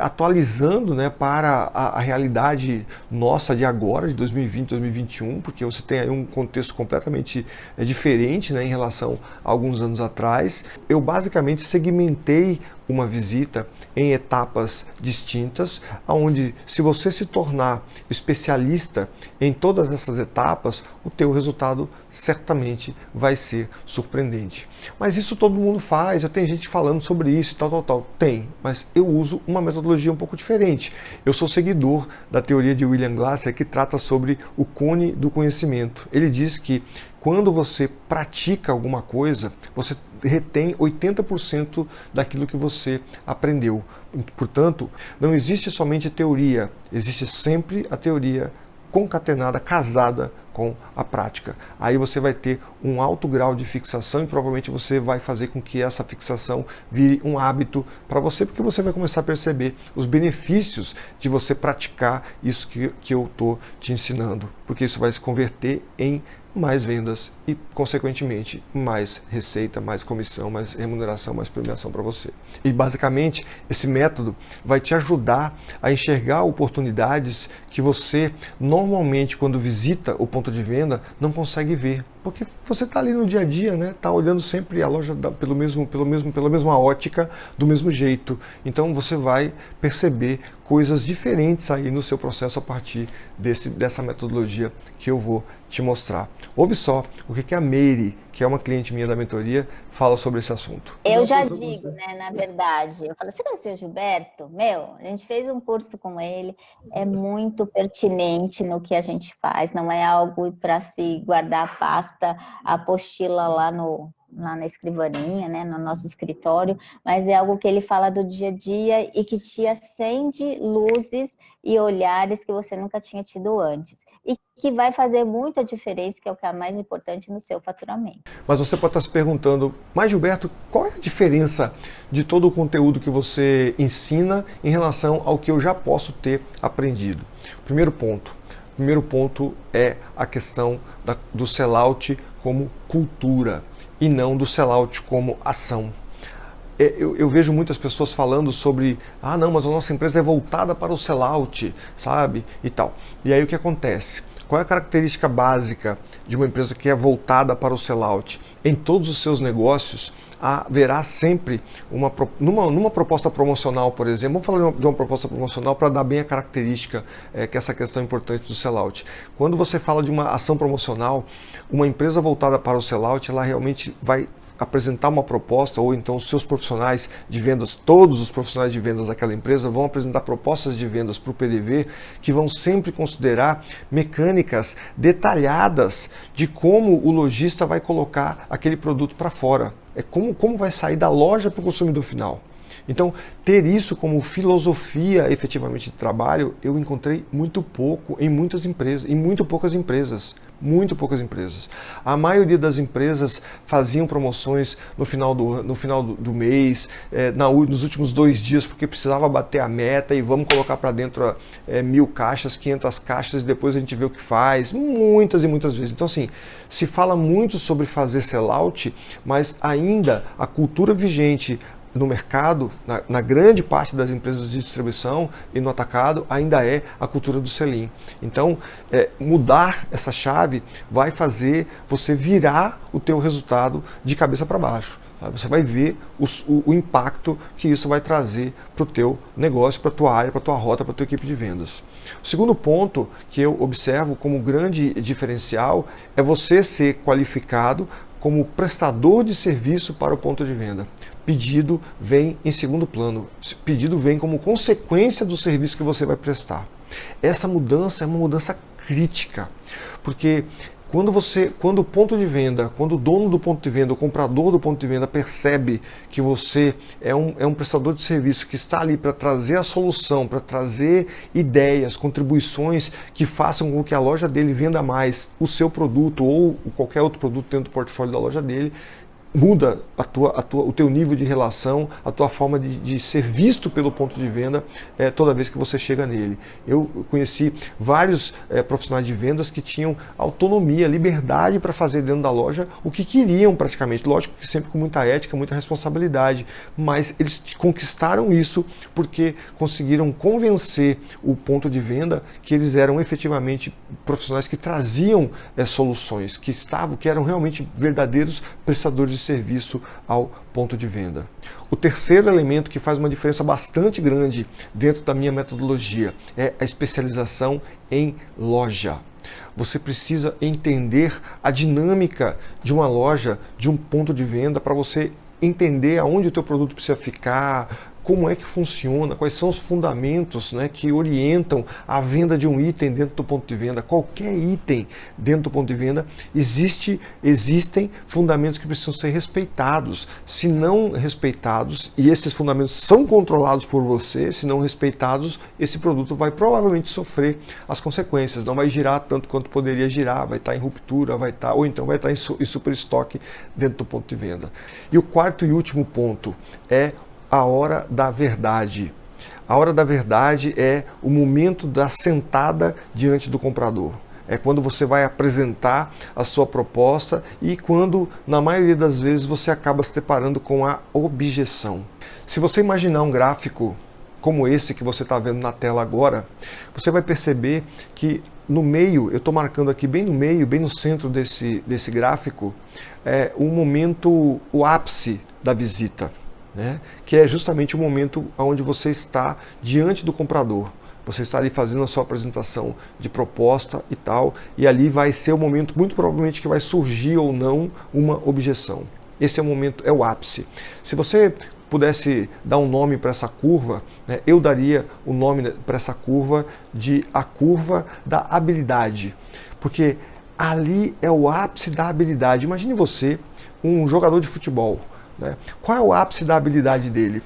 atualizando, né, para a realidade nossa de agora, de 2020, 2021, porque você tem aí um contexto completamente diferente, né, em relação a alguns anos atrás. Eu basicamente segmentei uma visita em etapas distintas, onde se você se tornar especialista em todas essas etapas, o teu resultado certamente vai ser surpreendente. Mas isso todo mundo faz, já tem gente falando sobre isso e tal. Tem, mas eu uso uma metodologia um pouco diferente. Eu sou seguidor da teoria de William Glasser, que trata sobre o cone do conhecimento. Ele diz que quando você pratica alguma coisa, você retém 80% daquilo que você aprendeu. Portanto, não existe somente teoria, existe sempre a teoria concatenada, casada com a prática. Aí você vai ter um alto grau de fixação e provavelmente você vai fazer com que essa fixação vire um hábito para você, porque você vai começar a perceber os benefícios de você praticar isso que eu estou te ensinando, porque isso vai se converter em mais vendas e, consequentemente, mais receita, mais comissão, mais remuneração, mais premiação para você. E, basicamente, esse método vai te ajudar a enxergar oportunidades que você, normalmente, quando visita o ponto de venda, não consegue ver. Porque você está ali no dia a dia, né? Está olhando sempre a loja pela mesma ótica, do mesmo jeito. Então, você vai perceber coisas diferentes aí no seu processo a partir dessa metodologia que eu vou te mostrar. Ouve só o que a Meire, que é uma cliente minha da mentoria, fala sobre esse assunto. Eu já digo, né, na verdade, eu falo, você conhece o Gilberto? A gente fez um curso com ele, é muito pertinente no que a gente faz, não é algo para se guardar a pasta, a apostila lá na escrivaninha, né, no nosso escritório, mas é algo que ele fala do dia a dia e que te acende luzes e olhares que você nunca tinha tido antes. E que vai fazer muita diferença, que é o que é mais importante no seu faturamento. Mas você pode estar se perguntando, mas Gilberto, qual é a diferença de todo o conteúdo que você ensina em relação ao que eu já posso ter aprendido? Primeiro ponto é a questão do sellout como cultura e não do sellout como ação. Eu vejo muitas pessoas falando sobre, não, mas a nossa empresa é voltada para o sellout, sabe, e tal. E aí o que acontece? Qual é a característica básica de uma empresa que é voltada para o sellout? Em todos os seus negócios, haverá sempre numa proposta promocional, por exemplo, vamos falar de uma proposta promocional para dar bem a característica, que é essa questão importante do sellout. Quando você fala de uma ação promocional, uma empresa voltada para o sellout, ela realmente vai apresentar uma proposta, ou então os seus profissionais de vendas, todos os profissionais de vendas daquela empresa vão apresentar propostas de vendas para o PDV que vão sempre considerar mecânicas detalhadas de como o lojista vai colocar aquele produto para fora. É como vai sair da loja para o consumidor final. Então, ter isso como filosofia efetivamente de trabalho, eu encontrei muito pouco em muitas empresas, em muito poucas empresas. Muito poucas empresas. A maioria das empresas faziam promoções no final do mês, nos últimos 2 dias, porque precisava bater a meta e vamos colocar para dentro 1.000 caixas, 500 caixas e depois a gente vê o que faz. Muitas e muitas vezes. Então, assim, se fala muito sobre fazer sellout, mas ainda a cultura vigente no mercado, na grande parte das empresas de distribuição e no atacado, ainda é a cultura do sell-in. Então, mudar essa chave vai fazer você virar o teu resultado de cabeça para baixo. Tá? Você vai ver o impacto que isso vai trazer para o teu negócio, para a tua área, para a tua rota, para a tua equipe de vendas. O segundo ponto que eu observo como grande diferencial é você ser qualificado como prestador de serviço para o ponto de venda. Pedido vem em segundo plano. Pedido vem como consequência do serviço que você vai prestar. Essa mudança é uma mudança crítica, porque quando o ponto de venda, quando o dono do ponto de venda, o comprador do ponto de venda percebe que você é um prestador de serviço que está ali para trazer a solução, para trazer ideias, contribuições que façam com que a loja dele venda mais o seu produto ou qualquer outro produto dentro do portfólio da loja dele, muda o teu nível de relação, a tua forma de ser visto pelo ponto de venda toda vez que você chega nele. Eu conheci vários profissionais de vendas que tinham autonomia, liberdade para fazer dentro da loja o que queriam praticamente. Lógico que sempre com muita ética, muita responsabilidade, mas eles conquistaram isso porque conseguiram convencer o ponto de venda que eles eram efetivamente profissionais que traziam soluções, que eram realmente verdadeiros prestadores de serviço ao ponto de venda. O terceiro elemento que faz uma diferença bastante grande dentro da minha metodologia é a especialização em loja. Você precisa entender a dinâmica de uma loja, de um ponto de venda, para você entender aonde o teu produto precisa ficar, como é que funciona, quais são os fundamentos, né, que orientam a venda de um item dentro do ponto de venda. Qualquer item dentro do ponto de venda, existem fundamentos que precisam ser respeitados. Se não respeitados, e esses fundamentos são controlados por você, se não respeitados, esse produto vai provavelmente sofrer as consequências. Não vai girar tanto quanto poderia girar, vai estar em ruptura, ou então vai estar em super estoque dentro do ponto de venda. E o quarto e último ponto é a hora da verdade. A hora da verdade é o momento da sentada diante do comprador. É quando você vai apresentar a sua proposta e quando, na maioria das vezes, você acaba se deparando com a objeção. Se você imaginar um gráfico como esse que você está vendo na tela agora, você vai perceber que no meio, eu estou marcando aqui bem no meio, bem no centro desse gráfico, é o momento, o ápice da visita. Né? Que é justamente o momento onde você está diante do comprador. Você está ali fazendo a sua apresentação de proposta e tal, e ali vai ser o momento, muito provavelmente, que vai surgir ou não uma objeção. Esse é o momento, é o ápice. Se você pudesse dar um nome para essa curva, né, eu daria o nome para essa curva de a curva da habilidade. Porque ali é o ápice da habilidade. Imagine você, um jogador de futebol. Qual é o ápice da habilidade dele?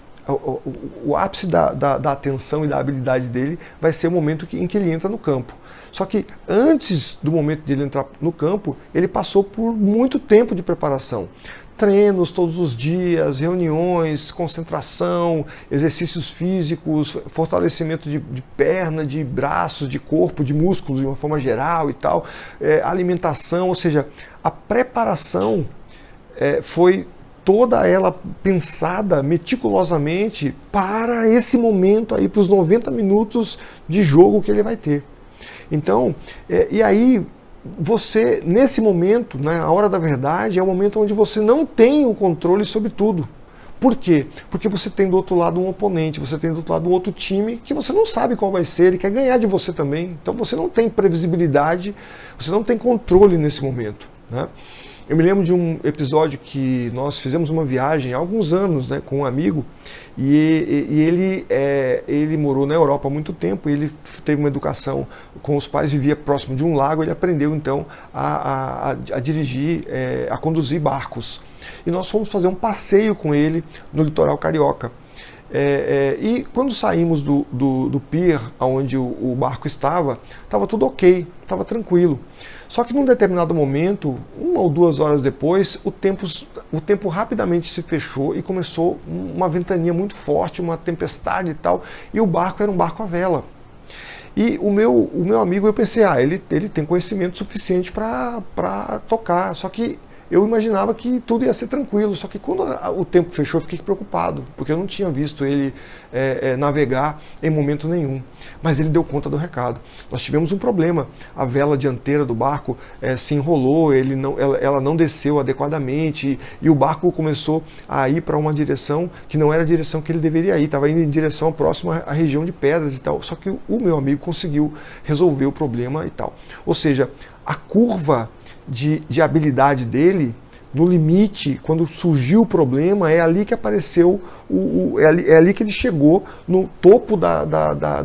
O ápice da atenção e da habilidade dele vai ser o momento em que ele entra no campo. Só que antes do momento de ele entrar no campo, ele passou por muito tempo de preparação. Treinos todos os dias, reuniões, concentração, exercícios físicos, fortalecimento de perna, de braços, de corpo, de músculos de uma forma geral e tal, alimentação, ou seja, a preparação foi toda ela pensada meticulosamente para esse momento aí, para os 90 minutos de jogo que ele vai ter. Então, e aí você, nesse momento, né, a hora da verdade, é o momento onde você não tem o controle sobre tudo. Por quê? Porque você tem do outro lado um oponente, você tem do outro lado um outro time que você não sabe qual vai ser, ele quer ganhar de você também. Então você não tem previsibilidade, você não tem controle nesse momento, né? Eu me lembro de um episódio que nós fizemos uma viagem há alguns anos, né, com um amigo, e ele morou na Europa há muito tempo, e ele teve uma educação com os pais, vivia próximo de um lago, ele aprendeu então a dirigir, a conduzir barcos. E nós fomos fazer um passeio com ele no litoral carioca. E quando saímos do pier, onde o barco estava tudo ok, estava tranquilo. Só que num determinado momento, 1 ou 2 horas depois, o tempo rapidamente se fechou e começou uma ventania muito forte, uma tempestade e tal, e o barco era um barco à vela. E o meu amigo, eu pensei, ele tem conhecimento suficiente para tocar, só que eu imaginava que tudo ia ser tranquilo, só que quando o tempo fechou eu fiquei preocupado, porque eu não tinha visto ele navegar em momento nenhum. Mas ele deu conta do recado. Nós tivemos um problema, a vela dianteira do barco se enrolou, ela não desceu adequadamente e o barco começou a ir para uma direção que não era a direção que ele deveria ir, estava indo em direção próxima à região de pedras e tal, só que o meu amigo conseguiu resolver o problema e tal. Ou seja, a curva de habilidade dele, no limite, quando surgiu o problema, é ali que apareceu, é ali que ele chegou no topo da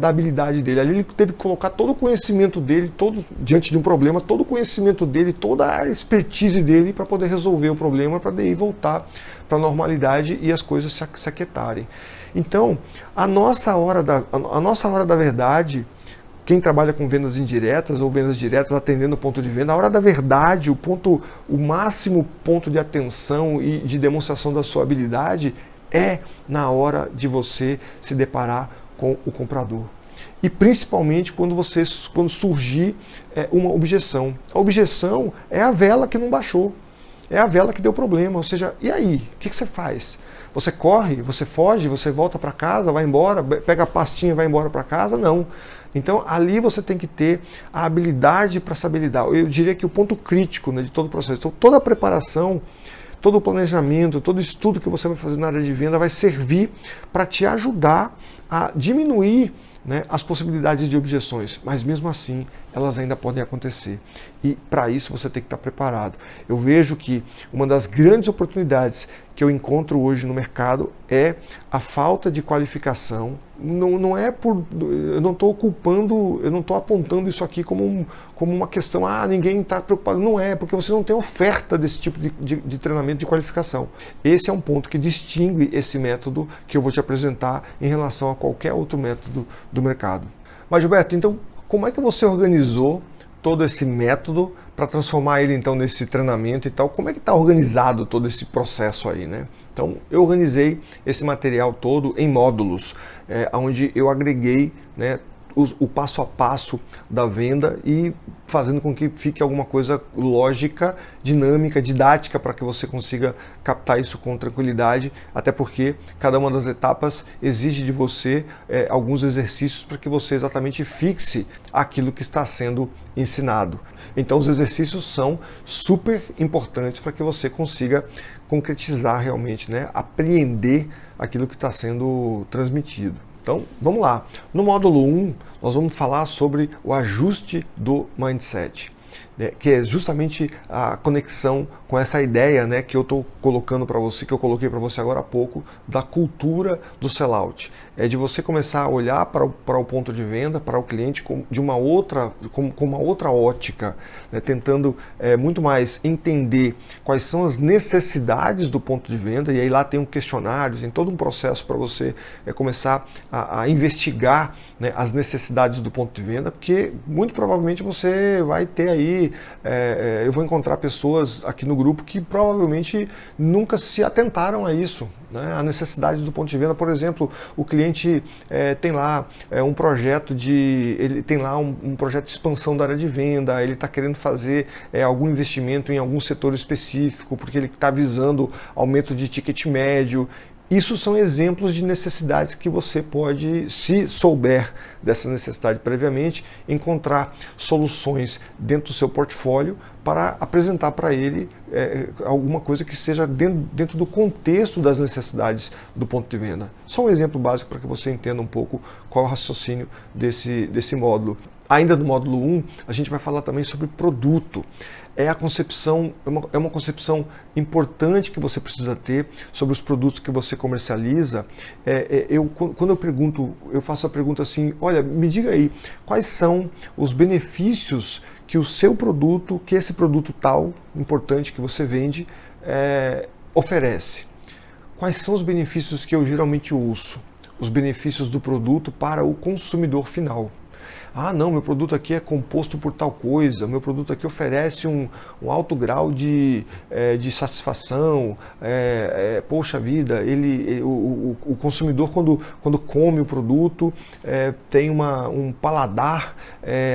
habilidade dele. Ali ele teve que colocar todo o conhecimento dele, diante de um problema, todo o conhecimento dele, toda a expertise dele para poder resolver o problema, para daí voltar para a normalidade e as coisas se aquietarem. Então, a nossa hora da verdade, quem trabalha com vendas indiretas ou vendas diretas atendendo o ponto de venda, a hora da verdade, o máximo ponto de atenção e de demonstração da sua habilidade é na hora de você se deparar com o comprador. E principalmente quando surgir uma objeção. A objeção é a vela que não baixou, é a vela que deu problema. Ou seja, e aí? O que você faz? Você corre, você foge, você volta para casa, vai embora, pega a pastinha e vai embora para casa? Não. Então, ali você tem que ter a habilidade para saber lidar. Eu diria que o ponto crítico, né, de todo o processo, então, toda a preparação, todo o planejamento, todo o estudo que você vai fazer na área de venda vai servir para te ajudar a diminuir, né, as possibilidades de objeções, mas mesmo assim elas ainda podem acontecer. E para isso você tem que estar preparado. Eu vejo que uma das grandes oportunidades que eu encontro hoje no mercado é a falta de qualificação. Não é por... Eu não estou culpando, eu não estou apontando isso aqui como uma questão, ninguém está preocupado. Não é, porque você não tem oferta desse tipo de treinamento de qualificação. Esse é um ponto que distingue esse método que eu vou te apresentar em relação a qualquer outro método do mercado. Mas, Gilberto, então, como é que você organizou todo esse método para transformar ele então nesse treinamento e tal? Como é que está organizado todo esse processo aí, né? Então, eu organizei esse material todo em módulos, onde eu agreguei, né, o passo a passo da venda e fazendo com que fique alguma coisa lógica, dinâmica, didática, para que você consiga captar isso com tranquilidade, até porque cada uma das etapas exige de você alguns exercícios para que você exatamente fixe aquilo que está sendo ensinado. Então os exercícios são super importantes para que você consiga concretizar realmente, né, apreender aquilo que está sendo transmitido. Então, vamos lá. No módulo 1, nós vamos falar sobre o ajuste do mindset, né, que é justamente a conexão com essa ideia, né, que eu estou colocando para você, que eu coloquei para você agora há pouco, da cultura do sellout. É de você começar a olhar para o ponto de venda, para o cliente com uma outra ótica, né, tentando muito mais entender quais são as necessidades do ponto de venda, e aí lá tem um questionário, tem todo um processo para você começar a investigar, né, as necessidades do ponto de venda, porque muito provavelmente você vai ter aí, eu vou encontrar pessoas aqui no grupo que provavelmente nunca se atentaram a isso, né? A necessidade do ponto de venda. Por exemplo, o cliente tem lá um projeto de expansão da área de venda, ele está querendo fazer algum investimento em algum setor específico, porque ele está visando aumento de ticket médio. Isso são exemplos de necessidades que você pode, se souber dessa necessidade previamente, encontrar soluções dentro do seu portfólio para apresentar para ele alguma coisa que seja dentro do contexto das necessidades do ponto de venda. Só um exemplo básico para que você entenda um pouco qual é o raciocínio desse módulo. Ainda no módulo 1, a gente vai falar também sobre produto. É uma concepção importante que você precisa ter sobre os produtos que você comercializa. Quando eu faço a pergunta assim, olha, me diga aí, quais são os benefícios que o seu produto, que esse produto tal, importante que você vende, oferece? Quais são os benefícios que eu geralmente ouço? os benefícios do produto para o consumidor final. Ah, não, meu produto aqui é composto por tal coisa, meu produto aqui oferece um alto grau de satisfação, poxa vida, o consumidor quando come o produto tem um paladar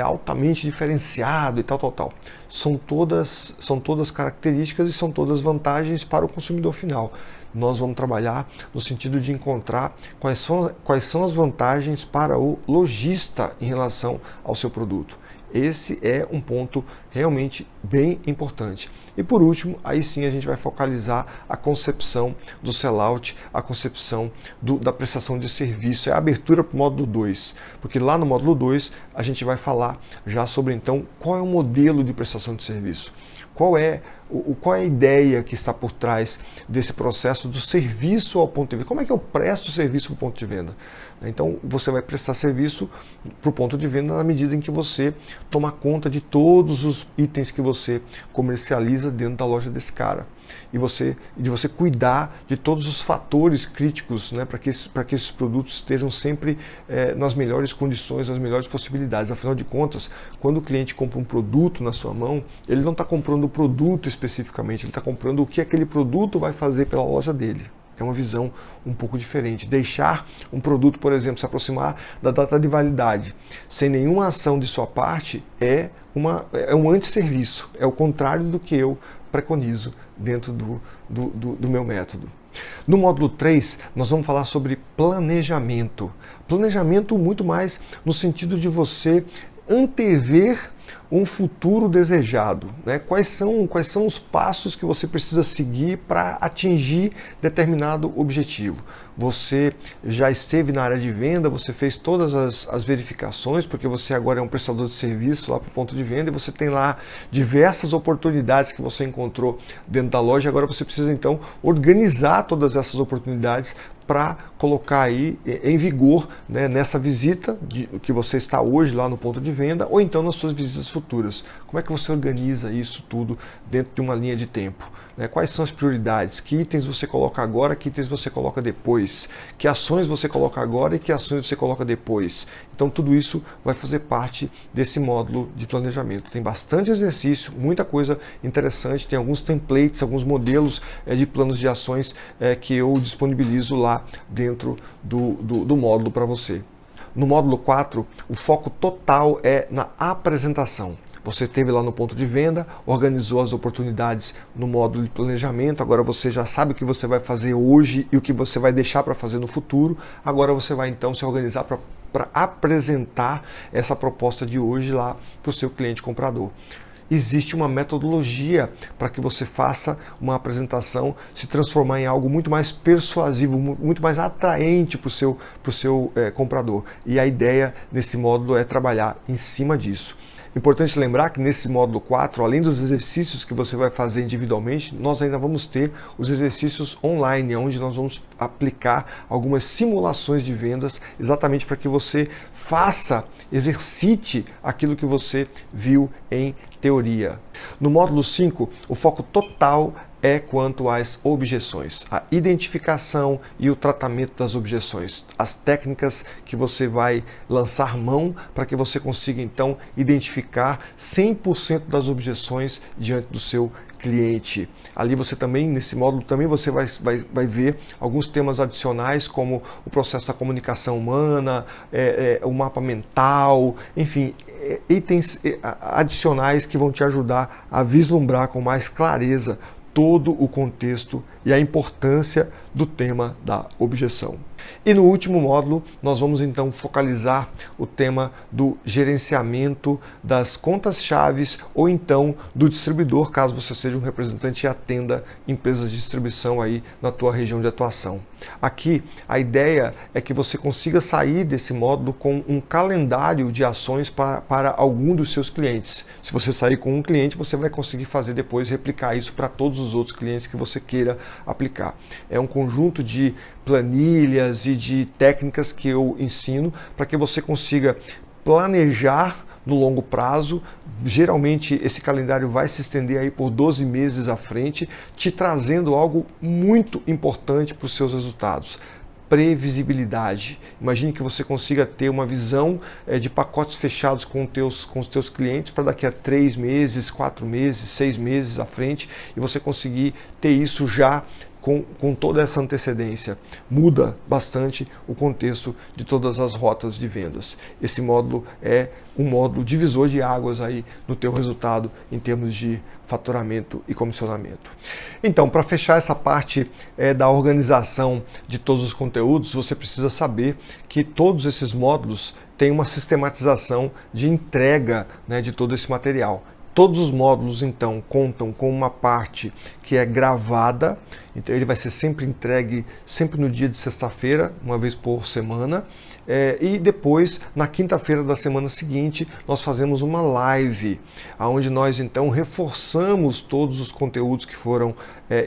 altamente diferenciado e tal. São todas características e são todas vantagens para o consumidor final. Nós vamos trabalhar no sentido de encontrar quais são as vantagens para o lojista em relação ao seu produto. Esse é um ponto realmente bem importante. E por último, aí sim a gente vai focalizar a concepção do sellout, a concepção da prestação de serviço, é a abertura para o módulo 2, porque lá no módulo 2 a gente vai falar já sobre então qual é o modelo de prestação de serviço. Qual é a ideia que está por trás desse processo do serviço ao ponto de venda? Como é que eu presto serviço para o ponto de venda? Então, você vai prestar serviço para o ponto de venda na medida em que você toma conta de todos os itens que você comercializa dentro da loja desse cara. E de você cuidar de todos os fatores críticos, né, para que esses produtos estejam sempre nas melhores condições, nas melhores possibilidades. Afinal de contas, quando o cliente compra um produto na sua mão, ele não está comprando o produto especificamente, ele está comprando o que aquele produto vai fazer pela loja dele. É uma visão um pouco diferente. Deixar um produto, por exemplo, se aproximar da data de validade sem nenhuma ação de sua parte é um antisserviço. É o contrário do que eu preconizo dentro do meu método. No módulo 3, nós vamos falar sobre planejamento. Planejamento muito mais no sentido de você antever um futuro desejado, né? Quais são os passos que você precisa seguir para atingir determinado objetivo? Você já esteve na área de venda, você fez todas as verificações, porque você agora é um prestador de serviço lá para o ponto de venda e você tem lá diversas oportunidades que você encontrou dentro da loja. Agora você precisa então organizar todas essas oportunidades para colocar aí em vigor, né, nessa visita que você está hoje lá no ponto de venda ou então nas suas visitas futuras. Como é que você organiza isso tudo dentro de uma linha de tempo? Né? Quais são as prioridades? Que itens você coloca agora, que itens você coloca depois? Que ações você coloca agora e que ações você coloca depois? Então tudo isso vai fazer parte desse módulo de planejamento. Tem bastante exercício, muita coisa interessante, tem alguns templates, alguns modelos de planos de ações que eu disponibilizo lá dentro do módulo para você. No módulo 4, o foco total é na apresentação. Você esteve lá no ponto de venda, organizou as oportunidades no módulo de planejamento, agora você já sabe o que você vai fazer hoje e o que você vai deixar para fazer no futuro. Agora você vai então se organizar para apresentar essa proposta de hoje lá para o seu cliente comprador. Existe uma metodologia para que você faça uma apresentação se transformar em algo muito mais persuasivo, muito mais atraente para o seu comprador. E a ideia nesse módulo é trabalhar em cima disso. Importante lembrar que nesse módulo 4, além dos exercícios que você vai fazer individualmente, nós ainda vamos ter os exercícios online, onde nós vamos aplicar algumas simulações de vendas, exatamente para que você exercite aquilo que você viu em teoria. No módulo 5, o foco total é quanto às objeções, a identificação e o tratamento das objeções, as técnicas que você vai lançar mão para que você consiga então identificar 100% das objeções diante do seu cliente. Ali você também, nesse módulo também você vai ver alguns temas adicionais como o processo da comunicação humana, o mapa mental, enfim, itens adicionais que vão te ajudar a vislumbrar com mais clareza todo o contexto e a importância do tema da objeção. E no último módulo, nós vamos então focalizar o tema do gerenciamento das contas-chaves ou então do distribuidor, caso você seja um representante e atenda empresas de distribuição aí na tua região de atuação. Aqui, a ideia é que você consiga sair desse módulo com um calendário de ações para algum dos seus clientes. Se você sair com um cliente, você vai conseguir fazer depois, replicar isso para todos os outros clientes que você queira aplicar. É um conjunto de planilhas e de técnicas que eu ensino para que você consiga planejar no longo prazo. Geralmente esse calendário vai se estender aí por 12 meses à frente, te trazendo algo muito importante para os seus resultados. previsibilidade. Imagine que você consiga ter uma visão de pacotes fechados com os teus clientes para daqui a 3 meses, 4 meses, 6 meses à frente, e você conseguir ter isso já com toda essa antecedência. Muda bastante o contexto de todas as rotas de vendas. Esse módulo é um módulo divisor de águas aí no teu resultado em termos de faturamento e comissionamento. Então, para fechar essa parte da organização de todos os conteúdos, você precisa saber que todos esses módulos têm uma sistematização de entrega, né, de todo esse material. Todos os módulos, então, contam com uma parte que é gravada, então ele vai ser sempre entregue sempre no dia de sexta-feira, uma vez por semana, e depois, na quinta-feira da semana seguinte, nós fazemos uma live, onde nós, então, reforçamos todos os conteúdos que foram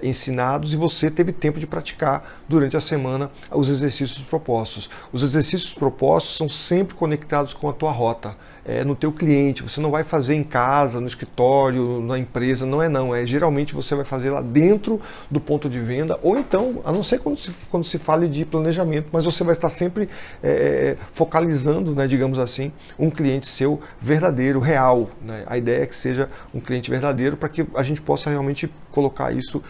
ensinados e você teve tempo de praticar durante a semana os exercícios propostos. Os exercícios propostos são sempre conectados com a tua rota. No teu cliente, você não vai fazer em casa, no escritório, na empresa, não, geralmente você vai fazer lá dentro do ponto de venda, ou então, a não ser quando se fale de planejamento, mas você vai estar sempre focalizando, né, digamos assim, um cliente seu verdadeiro, real, né? A ideia é que seja um cliente verdadeiro para que a gente possa realmente colocar isso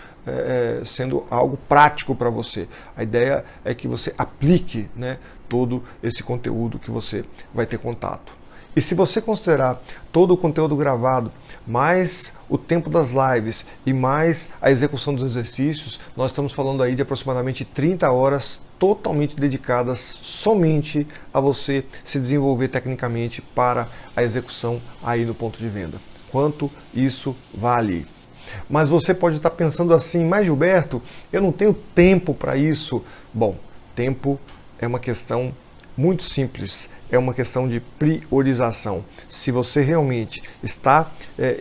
sendo algo prático para você. A ideia é que você aplique, né, todo esse conteúdo que você vai ter contato. E se você considerar todo o conteúdo gravado, mais o tempo das lives e mais a execução dos exercícios, nós estamos falando aí de aproximadamente 30 horas totalmente dedicadas somente a você se desenvolver tecnicamente para a execução aí no ponto de venda. Quanto isso vale? Mas você pode estar pensando assim, mas Gilberto, eu não tenho tempo para isso. Bom, tempo é uma questão muito simples, é uma questão de priorização. Se você realmente está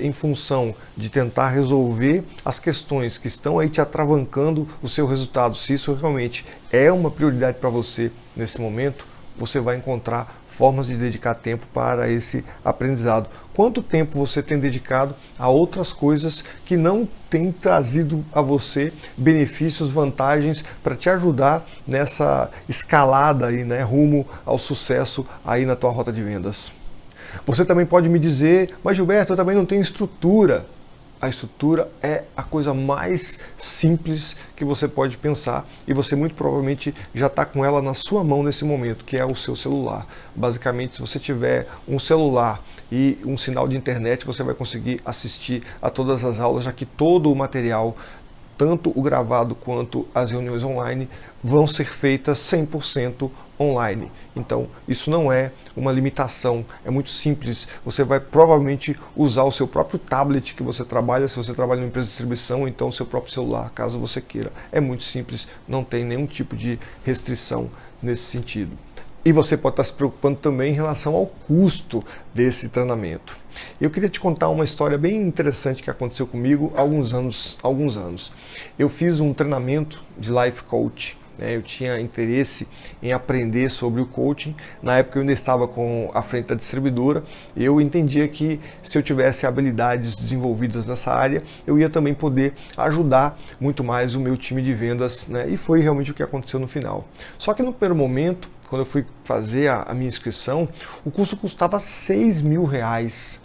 em função de tentar resolver as questões que estão aí te atravancando o seu resultado, se isso realmente é uma prioridade para você nesse momento, você vai encontrar formas de dedicar tempo para esse aprendizado. Quanto tempo você tem dedicado a outras coisas que não têm trazido a você benefícios, vantagens para te ajudar nessa escalada aí, né, rumo ao sucesso aí na tua rota de vendas? Você também pode me dizer, mas Gilberto, eu também não tenho estrutura. A estrutura é a coisa mais simples que você pode pensar e você muito provavelmente já está com ela na sua mão nesse momento, que é o seu celular. Basicamente, se você tiver um celular e um sinal de internet, você vai conseguir assistir a todas as aulas, já que todo o material, tanto o gravado quanto as reuniões online, vão ser feitas 100% online. Então, isso não é uma limitação, é muito simples. Você vai provavelmente usar o seu próprio tablet que você trabalha, se você trabalha em uma empresa de distribuição, ou então o seu próprio celular, caso você queira. É muito simples, não tem nenhum tipo de restrição nesse sentido. E você pode estar se preocupando também em relação ao custo desse treinamento. Eu queria te contar uma história bem interessante que aconteceu comigo há alguns anos. Eu fiz um treinamento de Life Coach. Eu tinha interesse em aprender sobre o coaching. Na época eu ainda estava à frente da distribuidora. Eu entendia que se eu tivesse habilidades desenvolvidas nessa área, eu ia também poder ajudar muito mais o meu time de vendas, né? E foi realmente o que aconteceu no final. Só que no primeiro momento, quando eu fui fazer a minha inscrição, o curso custava R$6.000.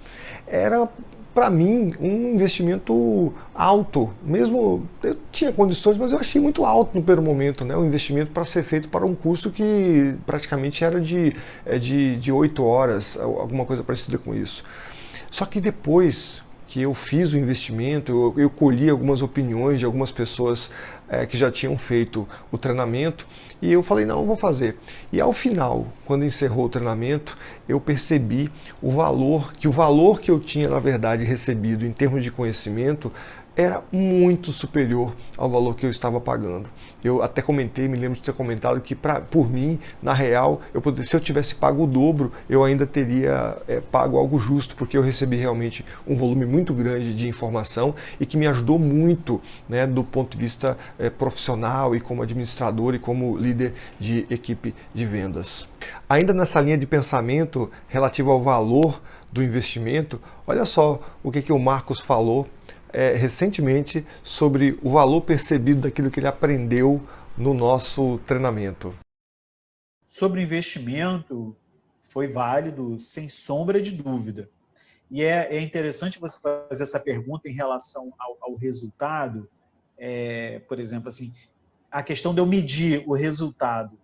Era, para mim, um investimento alto. Mesmo eu tinha condições, mas eu achei muito alto no primeiro momento, né? O investimento para ser feito para um curso que praticamente era de 8 horas, alguma coisa parecida com isso. Só que depois que eu fiz o investimento, eu colhi algumas opiniões de algumas pessoas que já tinham feito o treinamento, e eu falei, não, eu vou fazer. E ao final, quando encerrou o treinamento, eu percebi o valor que eu tinha, na verdade, recebido em termos de conhecimento era muito superior ao valor que eu estava pagando. Eu até comentei, me lembro de ter comentado que por mim, na real, se eu tivesse pago o dobro, eu ainda teria pago algo justo, porque eu recebi realmente um volume muito grande de informação e que me ajudou muito, né, do ponto de vista profissional e como administrador e como líder de equipe de vendas. Ainda nessa linha de pensamento relativo ao valor do investimento, olha só o que o Marcos falou recentemente sobre o valor percebido daquilo que ele aprendeu no nosso treinamento. Sobre o investimento, foi válido, sem sombra de dúvida. E é interessante você fazer essa pergunta em relação ao resultado. Por exemplo, assim, a questão de eu medir o resultado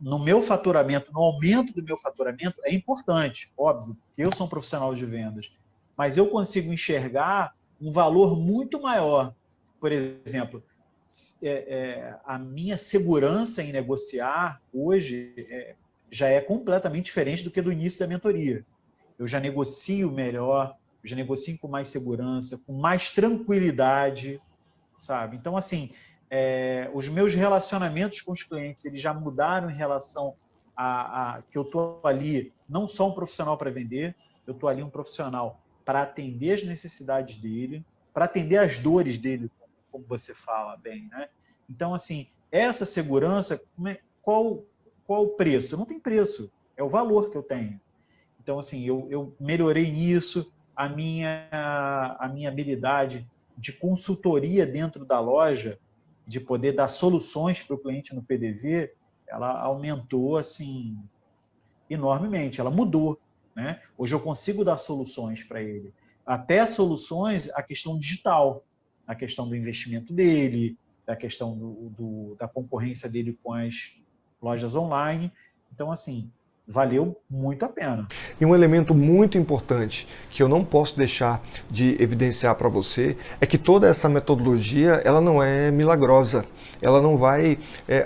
no meu faturamento, no aumento do meu faturamento, é importante, óbvio, que eu sou um profissional de vendas, mas eu consigo enxergar um valor muito maior. Por exemplo, a minha segurança em negociar hoje já é completamente diferente do que do início da mentoria. Eu já negocio melhor, já negocio com mais segurança, com mais tranquilidade, sabe? Então, assim, os meus relacionamentos com os clientes, eles já mudaram em relação a que eu estou ali não só um profissional para vender, eu estou ali um profissional para atender as necessidades dele, para atender as dores dele, como você fala bem, né? Então, assim, essa segurança, qual o preço? Não tem preço, é o valor que eu tenho. Então, assim, eu melhorei nisso, a minha habilidade de consultoria dentro da loja, de poder dar soluções para o cliente no PDV, ela aumentou, assim, enormemente, ela mudou, né? Hoje eu consigo dar soluções para ele. Até soluções, a questão digital, a questão do investimento dele, a questão da concorrência dele com as lojas online. Então, assim, valeu muito a pena. E um elemento muito importante que eu não posso deixar de evidenciar para você é que toda essa metodologia, ela não é milagrosa, ela não vai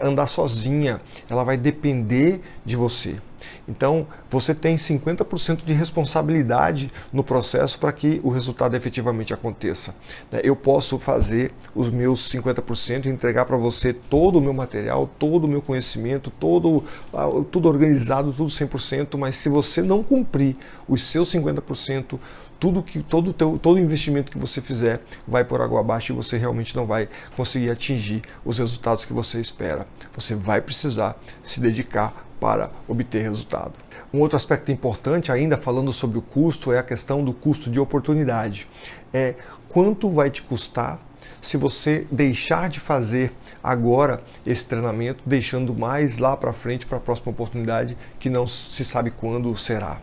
andar sozinha, ela vai depender de você. Então, você tem 50% de responsabilidade no processo para que o resultado efetivamente aconteça. Eu posso fazer os meus 50% e entregar para você todo o meu material, todo o meu conhecimento, tudo organizado, tudo 100%, mas se você não cumprir os seus 50%, todo o investimento que você fizer vai por água abaixo e você realmente não vai conseguir atingir os resultados que você espera. Você vai precisar se dedicar para obter resultado. Um outro aspecto importante, ainda falando sobre o custo, é a questão do custo de oportunidade. Quanto vai te custar se você deixar de fazer agora esse treinamento, deixando mais lá para frente para a próxima oportunidade, que não se sabe quando será.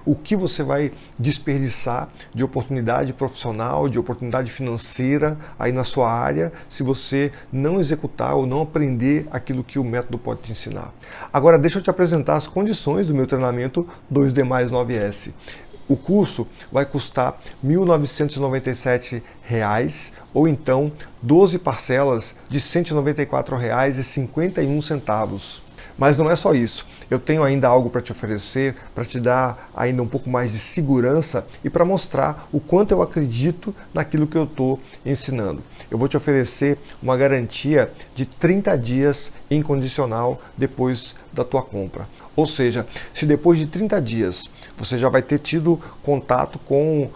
O que você vai desperdiçar de oportunidade profissional, de oportunidade financeira aí na sua área, se você não executar ou não aprender aquilo que o método pode te ensinar. Agora, deixa eu te apresentar as condições do meu treinamento 2D mais 9S. O curso vai custar R$ 1.997 ou então 12 parcelas de R$ 194,51. Mas não é só isso. Eu tenho ainda algo para te oferecer, para te dar ainda um pouco mais de segurança e para mostrar o quanto eu acredito naquilo que eu estou ensinando. Eu vou te oferecer uma garantia de 30 dias incondicional depois da tua compra. Ou seja, se depois de 30 dias você já vai ter tido contato com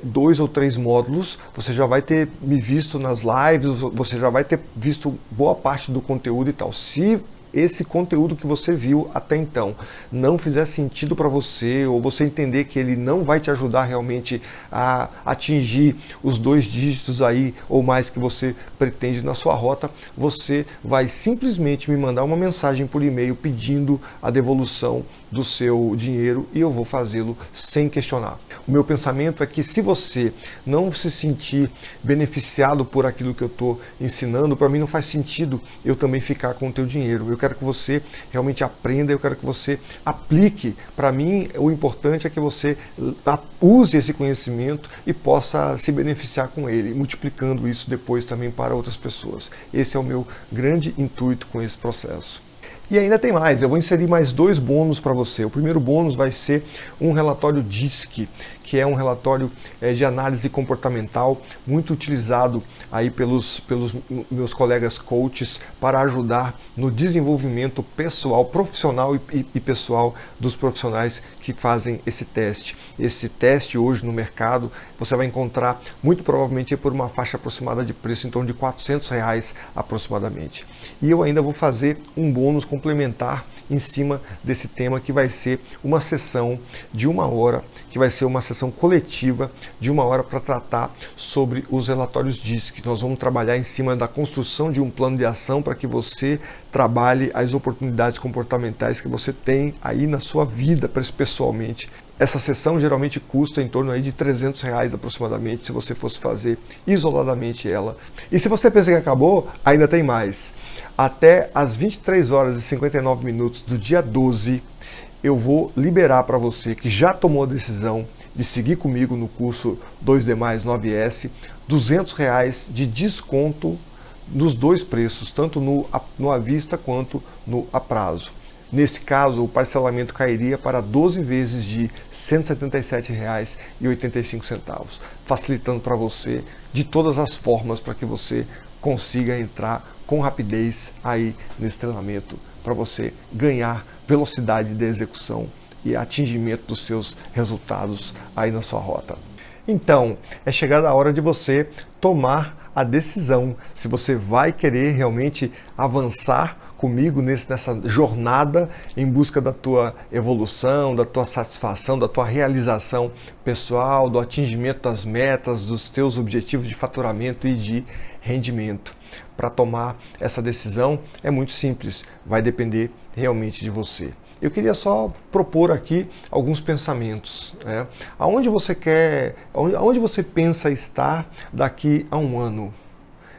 2 ou 3 módulos, você já vai ter me visto nas lives, você já vai ter visto boa parte do conteúdo e tal. Se esse conteúdo que você viu até então não fizer sentido para você, ou você entender que ele não vai te ajudar realmente a atingir os 2 dígitos aí ou mais que você pretende na sua rota, você vai simplesmente me mandar uma mensagem por e-mail pedindo a devolução do seu dinheiro e eu vou fazê-lo sem questionar. O meu pensamento é que se você não se sentir beneficiado por aquilo que eu estou ensinando, para mim não faz sentido eu também ficar com o teu dinheiro. Eu quero que você realmente aprenda, eu quero que você aplique. Para mim, o importante é que você use esse conhecimento e possa se beneficiar com ele, multiplicando isso depois também para outras pessoas. Esse é o meu grande intuito com esse processo. E ainda tem mais, eu vou inserir mais 2 bônus para você. O primeiro bônus vai ser um relatório DISC, que é um relatório de análise comportamental muito utilizado aí pelos meus colegas coaches para ajudar no desenvolvimento pessoal, profissional e pessoal dos profissionais que fazem esse teste. Esse teste hoje no mercado você vai encontrar muito provavelmente por uma faixa aproximada de preço em torno de R$ 400 aproximadamente. E eu ainda vou fazer um bônus complementar em cima desse tema, que vai ser uma sessão de 1 hora, que vai ser uma sessão coletiva de 1 hora para tratar sobre os relatórios DISC. Nós vamos trabalhar em cima da construção de um plano de ação para que você trabalhe as oportunidades comportamentais que você tem aí na sua vida pessoalmente. Essa sessão geralmente custa em torno aí de R$300 aproximadamente, se você fosse fazer isoladamente ela. E se você pensa que acabou, ainda tem mais. Até às 23 horas e 59 minutos do dia 12, eu vou liberar para você que já tomou a decisão de seguir comigo no curso 2D+, 9S, R$200 de desconto nos dois preços, tanto no à vista quanto no a prazo. Nesse caso, o parcelamento cairia para 12 vezes de R$ 177,85, facilitando para você de todas as formas para que você consiga entrar com rapidez aí nesse treinamento, para você ganhar velocidade de execução e atingimento dos seus resultados aí na sua rota. Então, é chegada a hora de você tomar a decisão se você vai querer realmente avançar comigo nessa jornada em busca da tua evolução, da tua satisfação, da tua realização pessoal, do atingimento das metas, dos teus objetivos de faturamento e de rendimento. Para tomar essa decisão é muito simples, vai depender realmente de você. Eu queria só propor aqui alguns pensamentos, né? Aonde você pensa estar daqui a 1 ano?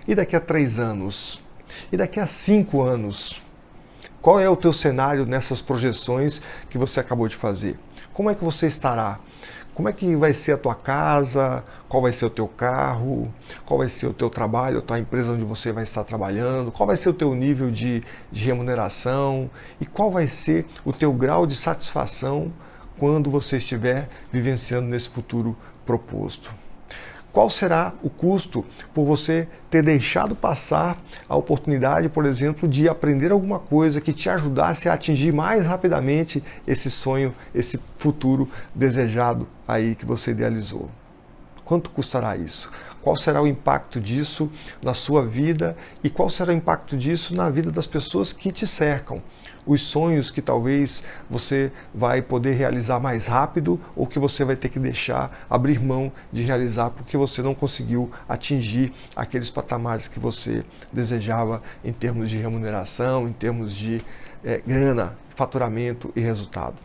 E daqui a 3 anos? E daqui a 5 anos? Qual é o teu cenário nessas projeções que você acabou de fazer? Como é que você estará? Como é que vai ser a tua casa? Qual vai ser o teu carro? Qual vai ser o teu trabalho, a tua empresa onde você vai estar trabalhando? Qual vai ser o teu nível de remuneração? E qual vai ser o teu grau de satisfação quando você estiver vivenciando nesse futuro proposto? Qual será o custo por você ter deixado passar a oportunidade, por exemplo, de aprender alguma coisa que te ajudasse a atingir mais rapidamente esse sonho, esse futuro desejado aí que você idealizou? Quanto custará isso? Qual será o impacto disso na sua vida e qual será o impacto disso na vida das pessoas que te cercam? Os sonhos que talvez você vai poder realizar mais rápido ou que você vai ter que deixar, abrir mão de realizar porque você não conseguiu atingir aqueles patamares que você desejava em termos de remuneração, em termos de grana, faturamento e resultado.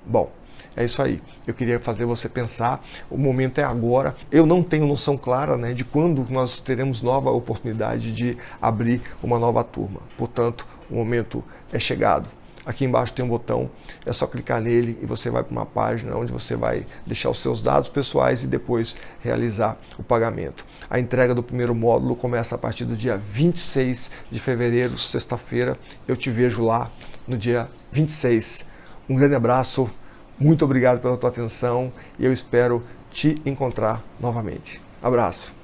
Bom, é isso aí. Eu queria fazer você pensar, o momento é agora. Eu não tenho noção clara, né, de quando nós teremos nova oportunidade de abrir uma nova turma. Portanto, o momento é chegado. Aqui embaixo tem um botão, é só clicar nele e você vai para uma página onde você vai deixar os seus dados pessoais e depois realizar o pagamento. A entrega do primeiro módulo começa a partir do dia 26 de fevereiro, sexta-feira. Eu te vejo lá no dia 26. Um grande abraço. Muito obrigado pela tua atenção e eu espero te encontrar novamente. Abraço.